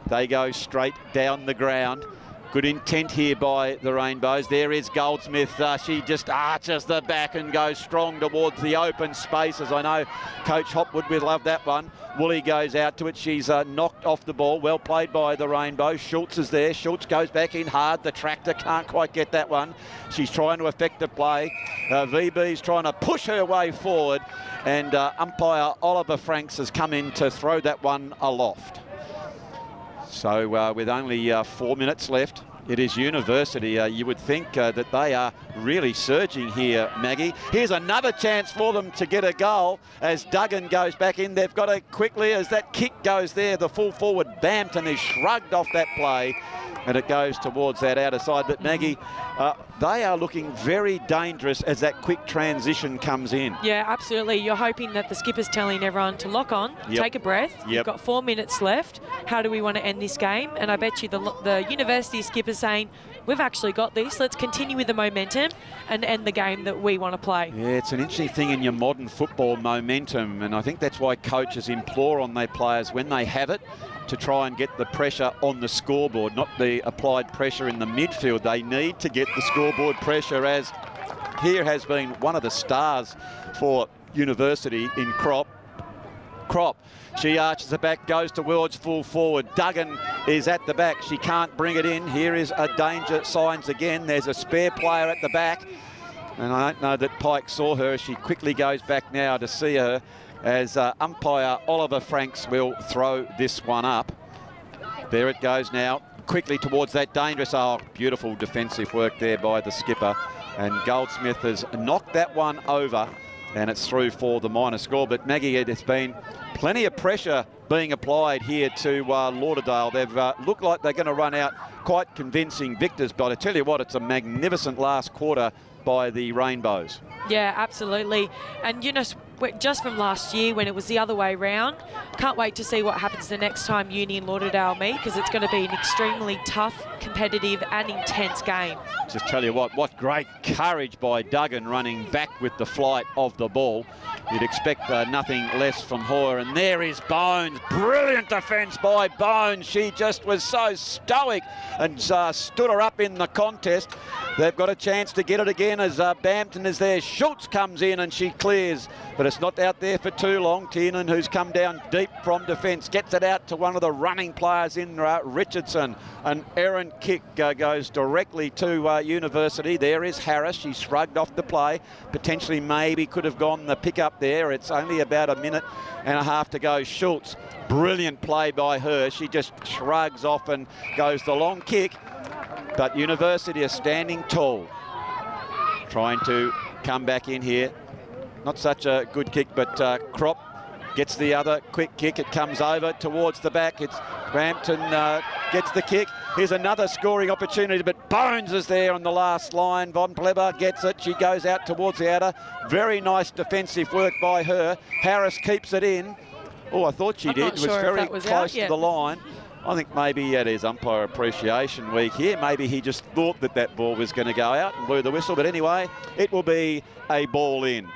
They go straight down the ground. Good intent here by the Rainbows. There is Goldsmith. She just arches the back and goes strong towards the open spaces. I know Coach Hopwood will love that one. Woolley goes out to it. She's knocked off the ball. Well played by the Rainbow. Schultz is there. Schultz goes back in hard. The tractor can't quite get that one. She's trying to affect the play. VB's trying to push her way forward, and umpire Oliver Franks has come in to throw that one aloft. So with only 4 minutes left, it is University. You would think that they are really surging here, Maggie. Here's another chance for them to get a goal as Duggan goes back in. They've got to quickly, as that kick goes there, the full forward Bampton is shrugged off that play and it goes towards that outer side. But Maggie, they are looking very dangerous as that quick transition comes in. Yeah, absolutely. You're hoping that the skipper's telling everyone to lock on, take a breath. You've got 4 minutes left. How do we want to end this game? And I bet you the University skipper's saying, we've actually got this. Let's continue with the momentum and end the game that we want to play. Yeah, it's an interesting thing in your modern football, momentum. And I think that's why coaches implore on their players when they have it to try and get the pressure on the scoreboard, not the applied pressure in the midfield. They need to get the scoreboard pressure, as here has been one of the stars for University in Crop. She arches it back, goes towards full forward. Duggan is at the back. She can't bring it in. Here is a danger signs again. There's a spare player at the back. And I don't know that Pike saw her. She quickly goes back now to see her, as umpire Oliver Franks will throw this one up. There it goes now, quickly towards that dangerous, beautiful defensive work there by the skipper. And Goldsmith has knocked that one over, and it's through for the minor score. But Maggie, it has been plenty of pressure being applied here to Lauderdale. They've looked like they're going to run out quite convincing victors, but I tell you what, it's a magnificent last quarter by the Rainbows. Yeah, absolutely. And you know, just from last year when it was the other way round, can't wait to see what happens the next time Uni and Lauderdale meet, because it's going to be an extremely tough, competitive and intense game. Just tell you what great courage by Duggan running back with the flight of the ball. You'd expect nothing less from her. And there is Bones. Brilliant defence by Bones. She just was so stoic and stood her up in the contest. They've got a chance to get it again as Bampton is there. Schultz comes in and she clears, but it's not out there for too long. Tiernan, who's come down deep from defence, gets it out to one of the running players in Richardson. An errant kick goes directly to University. There is Harris. She shrugged off the play. Potentially maybe could have gone the pick up there. It's only about a minute and a half to go. Schultz, brilliant play by her. She just shrugs off and goes the long kick. But University are standing tall, trying to come back in here. Not such a good kick, but Crop gets the other quick kick. It comes over towards the back. It's Bampton gets the kick. Here's another scoring opportunity, but Bones is there on the last line. Von Pleber gets it. She goes out towards the outer. Very nice defensive work by her. Harris keeps it in. Oh, I thought she did. It was very close to the line. I think maybe it is umpire appreciation week here. Maybe he just thought that that ball was going to go out and blew the whistle. But anyway, it will be a ball in.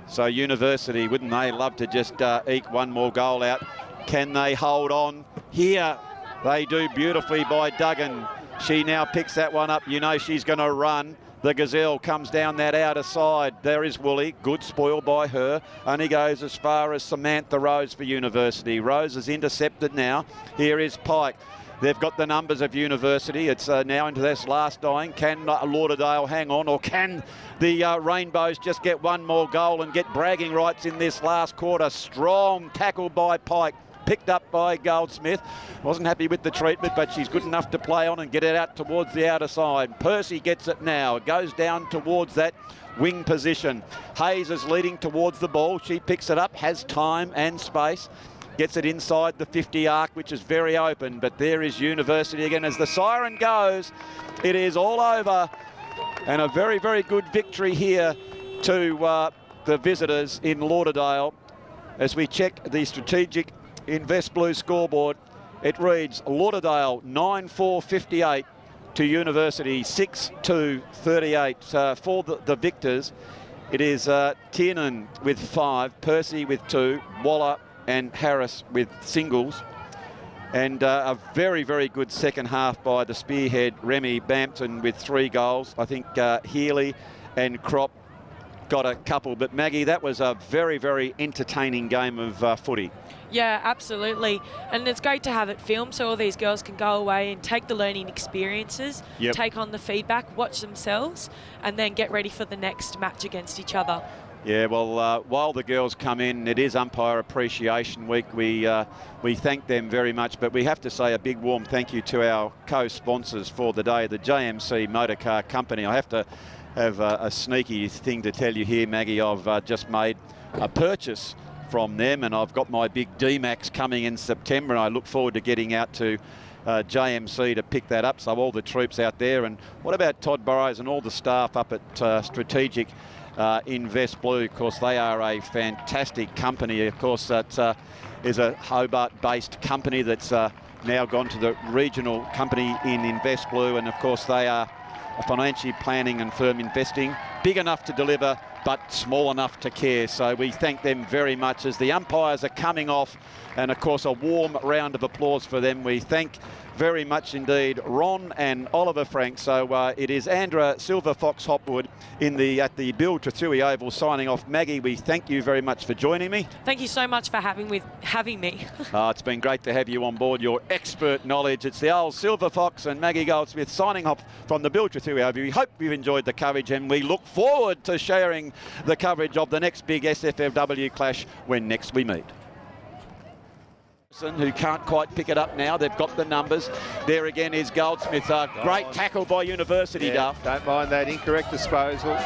So University, wouldn't they love to just eke one more goal out? Can they hold on? Here they do beautifully by Duggan. She now picks that one up. You know she's going to run. The Gazelle comes down that outer side. There is Woolley. Good spoil by her. Only goes as far as Samantha Rose for University. Rose is intercepted now. Here is Pike. They've got the numbers of University. It's now into this last dying. Can Lauderdale hang on, or can the Rainbows just get one more goal and get bragging rights in this last quarter? Strong tackle by Pike. Picked up by Goldsmith. Wasn't happy with the treatment, but she's good enough to play on and get it out towards the outer side. Percy gets it now. It goes down towards that wing position. Hayes is leading towards the ball. She picks it up, has time and space. Gets it inside the 50 arc, which is very open. But there is University again. As the siren goes, it is all over. And a very, very good victory here to the visitors in Lauderdale. As we check the strategic Invest Blue scoreboard, it reads Lauderdale 9-4-58 to University 6-2-38 for the victors. It is Tiernan with 5, Percy with 2, Waller and Harris with singles, and a very, very good second half by the spearhead Remy Bampton with 3 goals. I think Healy and Crop got a couple, but Maggie, that was a very, very entertaining game of footy. Yeah, absolutely. And it's great to have it filmed so all these girls can go away and take the learning experiences, take on the feedback, watch themselves, and then get ready for the next match against each other. Yeah, well, while the girls come in, it is Umpire Appreciation Week. We thank them very much, but we have to say a big warm thank you to our co-sponsors for the day, the JMC Motorcar Company. I have to have a sneaky thing to tell you here, Maggie. I've just made a purchase from them, and I've got my big D-Max coming in September, and I look forward to getting out to JMC to pick that up. So all the troops out there, and what about Todd Burrows and all the staff up at Strategic Invest Blue? Of course, they are a fantastic company. Of course, that is a Hobart-based company that's now gone to the regional company in Invest Blue, and of course they are a financial planning and firm investing, big enough to deliver but small enough to care. So we thank them very much as the umpires are coming off, and of course a warm round of applause for them. We thank very much indeed Ron and Oliver Frank. So it is Andra Silver Fox Hopwood at the Bill Trathui Oval signing off. Maggie, we thank you very much for joining me. Thank you so much for having me. It's been great to have you on board, your expert knowledge. It's the old Silver Fox and Maggie Goldsmith signing off from the Bill Trathui Oval. We hope you've enjoyed the coverage, and we look forward to sharing the coverage of the next big SFLW clash when next we meet. Who can't quite pick it up now. They've got the numbers. There again is Goldsmith. Great tackle by University, Duff. Don't mind that incorrect disposal.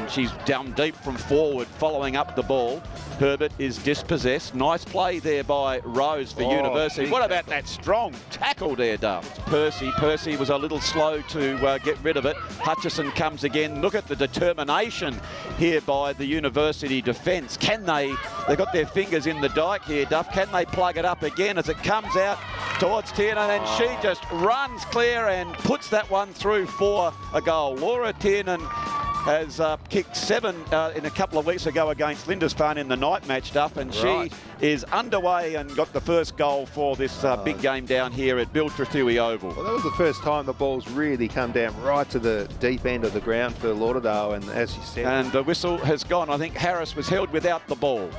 She's down deep from forward, following up the ball. Herbert is dispossessed. Nice play there by Rose for University. What about that strong tackle there, Duff? Percy. Percy was a little slow to get rid of it. Hutchison comes again. Look at the determination here by the University defence. They've got their fingers in the dike here, Duff. Can they plug it up again as it comes out towards Tiernan, and she just runs clear and puts that one through for a goal. Laura Tiernan has kicked 7 in a couple of weeks ago against Lindisfarne in the night match, Duff, and she is underway and got the first goal for this big game down here at Bill Trathui Oval. Well, that was the first time the ball's really come down right to the deep end of the ground for Lauderdale, and as you said... And the whistle has gone. I think Harris was held without the ball.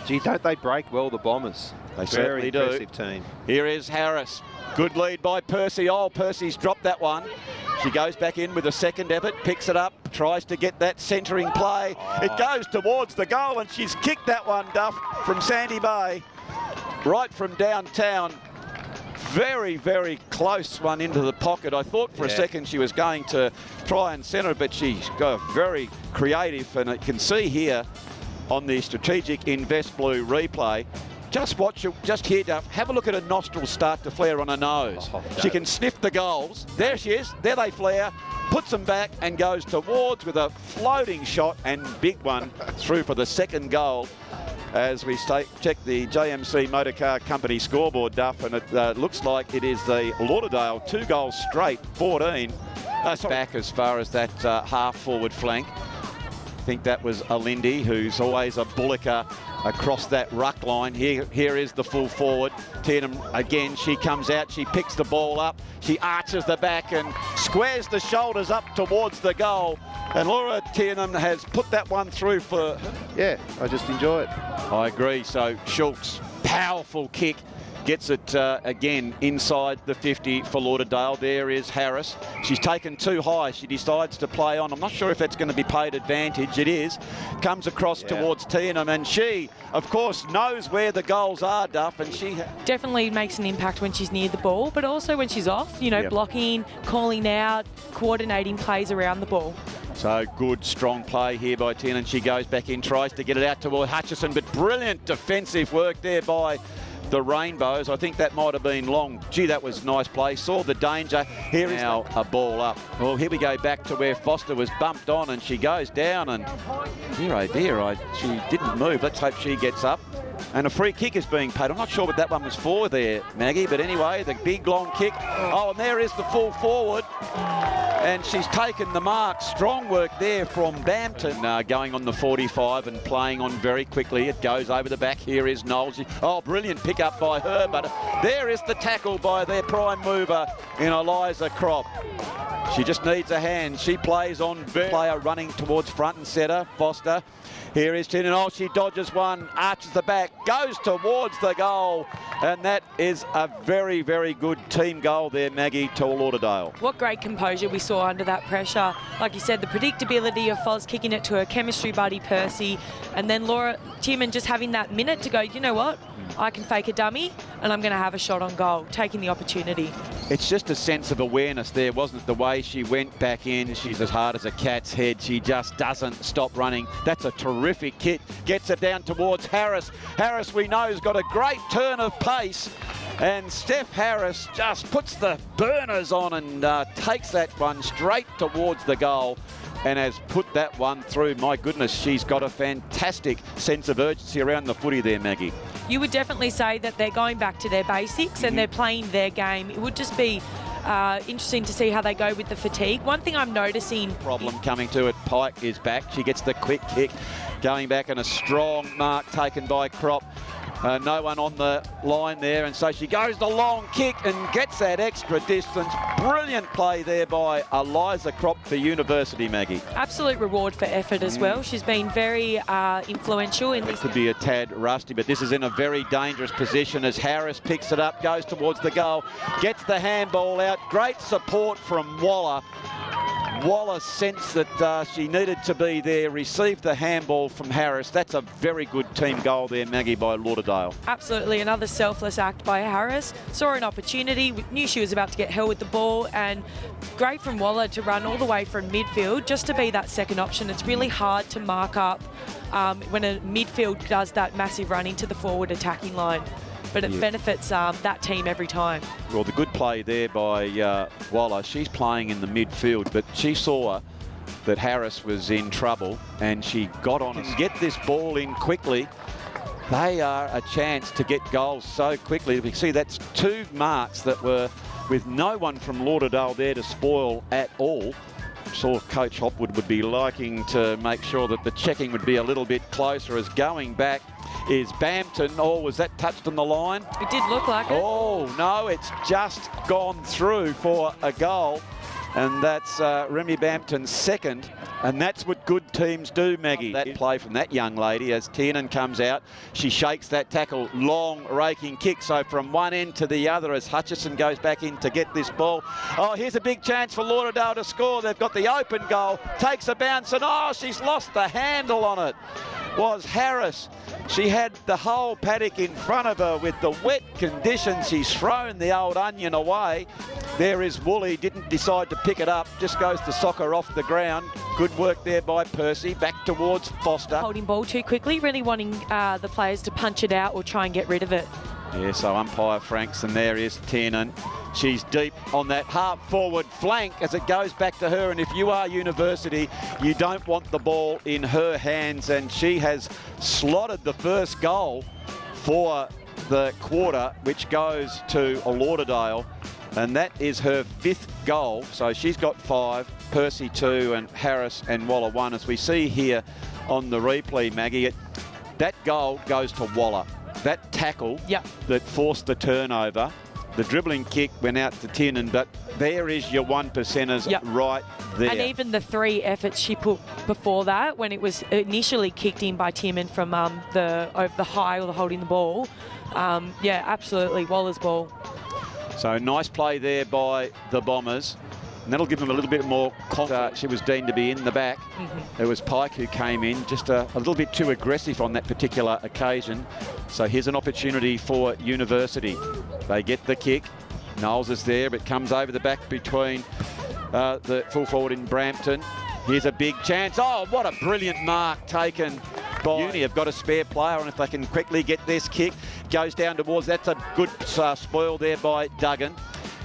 Gee, don't they break well, the Bombers? They certainly do. Very impressive team. Here is Harris. Good lead by Percy. Percy's dropped that one. She goes back in with a second effort, picks it up, tries to get that centering play. It goes towards the goal, and she's kicked that one, Duff, from Sandy Bay, right from downtown. Very, very close one into the pocket. I thought for a second she was going to try and centre, but she's got very creative, and you can see here on the Strategic Invest Blue replay. Just watch it, just here, Duff. Have a look at her nostrils start to flare on her nose. She can sniff the goals. There she is. There they flare. Puts them back and goes towards with a floating shot, and big one through for the second goal. As we check the JMC Motorcar Company scoreboard, Duff, and it looks like it is the Lauderdale 2 goals straight, 14. Back as far as that half-forward flank. I think that was Alindi, who's always a bullocker across that ruck line. Here is the full forward. Tiernan again, she comes out, she picks the ball up, she arches the back and squares the shoulders up towards the goal. And Laura Tiernan has put that one through for... Yeah, I just enjoy it. I agree. So Schultz, powerful kick. Gets it again inside the 50 for Lauderdale. There is Harris. She's taken too high. She decides to play on. I'm not sure if that's going to be paid advantage. It is. Comes across towards Tiernan, and she, of course, knows where the goals are, Duff, and she... Definitely makes an impact when she's near the ball, but also when she's off, you know, blocking, calling out, coordinating plays around the ball. So good, strong play here by Tiernan. She goes back in, tries to get it out toward Hutchison, but brilliant defensive work there by the Rainbows. I think that might have been long. Gee, that was nice play. Saw the danger. Here is now a ball up. Well, here we go back to where Foster was bumped on, and she goes down, and she didn't move. Let's hope she gets up. And a free kick is being paid. I'm not sure what that one was for there, Maggie, but anyway, the big long kick. Oh, and there is the full forward. And she's taken the mark. Strong work there from Bampton, going on the 45 and playing on very quickly. It goes over the back. Here is Knowles. Oh, brilliant pick up by her, but there is the tackle by their prime mover in Eliza Crop. She just needs a hand. She plays on player running towards front and centre. Foster. Here is Tiernan. Oh, she dodges one, arches the back, goes towards the goal. And that is a very, very good team goal there, Maggie, to Lauderdale. What great composure we saw under that pressure. Like you said, the predictability of Foz kicking it to her chemistry buddy, Percy. And then Laura Tiernan just having that minute to go, you know what? I can fake a dummy and I'm going to have a shot on goal, taking the opportunity. It's just a sense of awareness there, wasn't it? The way she went back in, she's as hard as a cat's head. She just doesn't stop running. That's a terrific kick. Gets it down towards Harris. Harris, we know, has got a great turn of pace. And Steph Harris just puts the burners on and takes that one straight towards the goal and has put that one through. My goodness, she's got a fantastic sense of urgency around the footy there, Maggie. You would definitely say that they're going back to their basics and they're playing their game. It would just be interesting to see how they go with the fatigue. One thing I'm noticing... Problem coming to it. Pike is back. She gets the quick kick. Going back and a strong mark taken by Crop. No one on the line there, and so she goes the long kick and gets that extra distance. Brilliant play there by Eliza Crop for University, Maggie. Absolute reward for effort as well. She's been very influential in this. It could be a tad rusty, but this is in a very dangerous position as Harris picks it up, goes towards the goal, gets the handball out. Great support from Waller. Waller sensed that she needed to be there, received the handball from Harris. That's a very good team goal there, Maggie, by Lauderdale. Absolutely, another selfless act by Harris. Saw an opportunity, knew she was about to get held with the ball, and great from Waller to run all the way from midfield just to be that second option. It's really hard to mark up when a midfield does that massive run into the forward attacking line. But it benefits that team every time. Well, the good play there by Waller. She's playing in the midfield, but she saw that Harris was in trouble and she got on and get this ball in quickly. They are a chance to get goals so quickly. We see that's two marks that were with no one from Lauderdale there to spoil at all. Saw Coach Hopwood would be liking to make sure that the checking would be a little bit closer as going back is Bampton. Oh, was that touched on the line? It did look like it. Oh, no, it's just gone through for a goal. And that's Remy Bampton's second. And that's what good teams do, Maggie. That play from that young lady as Tiernan comes out. She shakes that tackle, long raking kick. So from one end to the other as Hutchison goes back in to get this ball. Oh, here's a big chance for Lauderdale to score. They've got the open goal. Takes a bounce and oh, she's lost the handle on it. Was Harris. She had the whole paddock in front of her with the wet conditions. She's thrown the old onion away. There is Woolley, didn't decide to pick it up, just goes to soccer off the ground. Good work there by Percy, back towards Foster. Holding ball too quickly, really wanting the players to punch it out or try and get rid of it. Yeah, so umpire Franks, and there is Tiernan. She's deep on that half-forward flank as it goes back to her. And if you are University, you don't want the ball in her hands. And she has slotted the first goal for the quarter, which goes to Lauderdale. And that is her fifth goal. So she's got 5, Percy 2, and Harris and Waller 1. As we see here on the replay, Maggie, that goal goes to Waller. That tackle that forced the turnover, the dribbling kick went out to Tiernan, but there is your 1%ers right there. And even the 3 efforts she put before that, when it was initially kicked in by Tiernan from over the high or the holding the ball. Yeah, absolutely, Waller's ball. So nice play there by the Bombers. And that'll give them a little bit more confidence. She was deemed to be in the back. It was Pike who came in, just a little bit too aggressive on that particular occasion. So here's an opportunity for University. They get the kick. Knowles is there, but comes over the back between the full forward in Brampton. Here's a big chance. Oh, what a brilliant mark taken by Uni. Have got a spare player, and if they can quickly get this kick, goes down towards. That's a good spoil there by Duggan.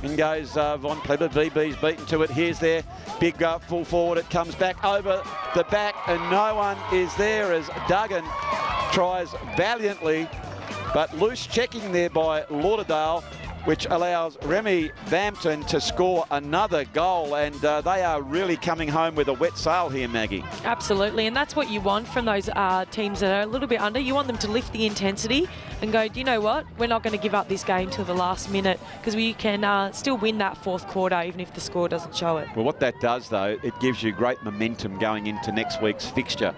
In goes Von Kleber. VB's beaten to it. Here's their big full forward. It comes back over the back and no one is there as Duggan tries valiantly, but loose checking there by Lauderdale. which allows Remy Bampton to score another goal, and they are really coming home with a wet sail here, Maggie. Absolutely, and that's what you want from those teams that are a little bit under. You want them to lift the intensity and go, do you know what? We're not going to give up this game till the last minute, because we can still win that fourth quarter even if the score doesn't show it. Well, what that does, though, it gives you great momentum going into next week's fixture.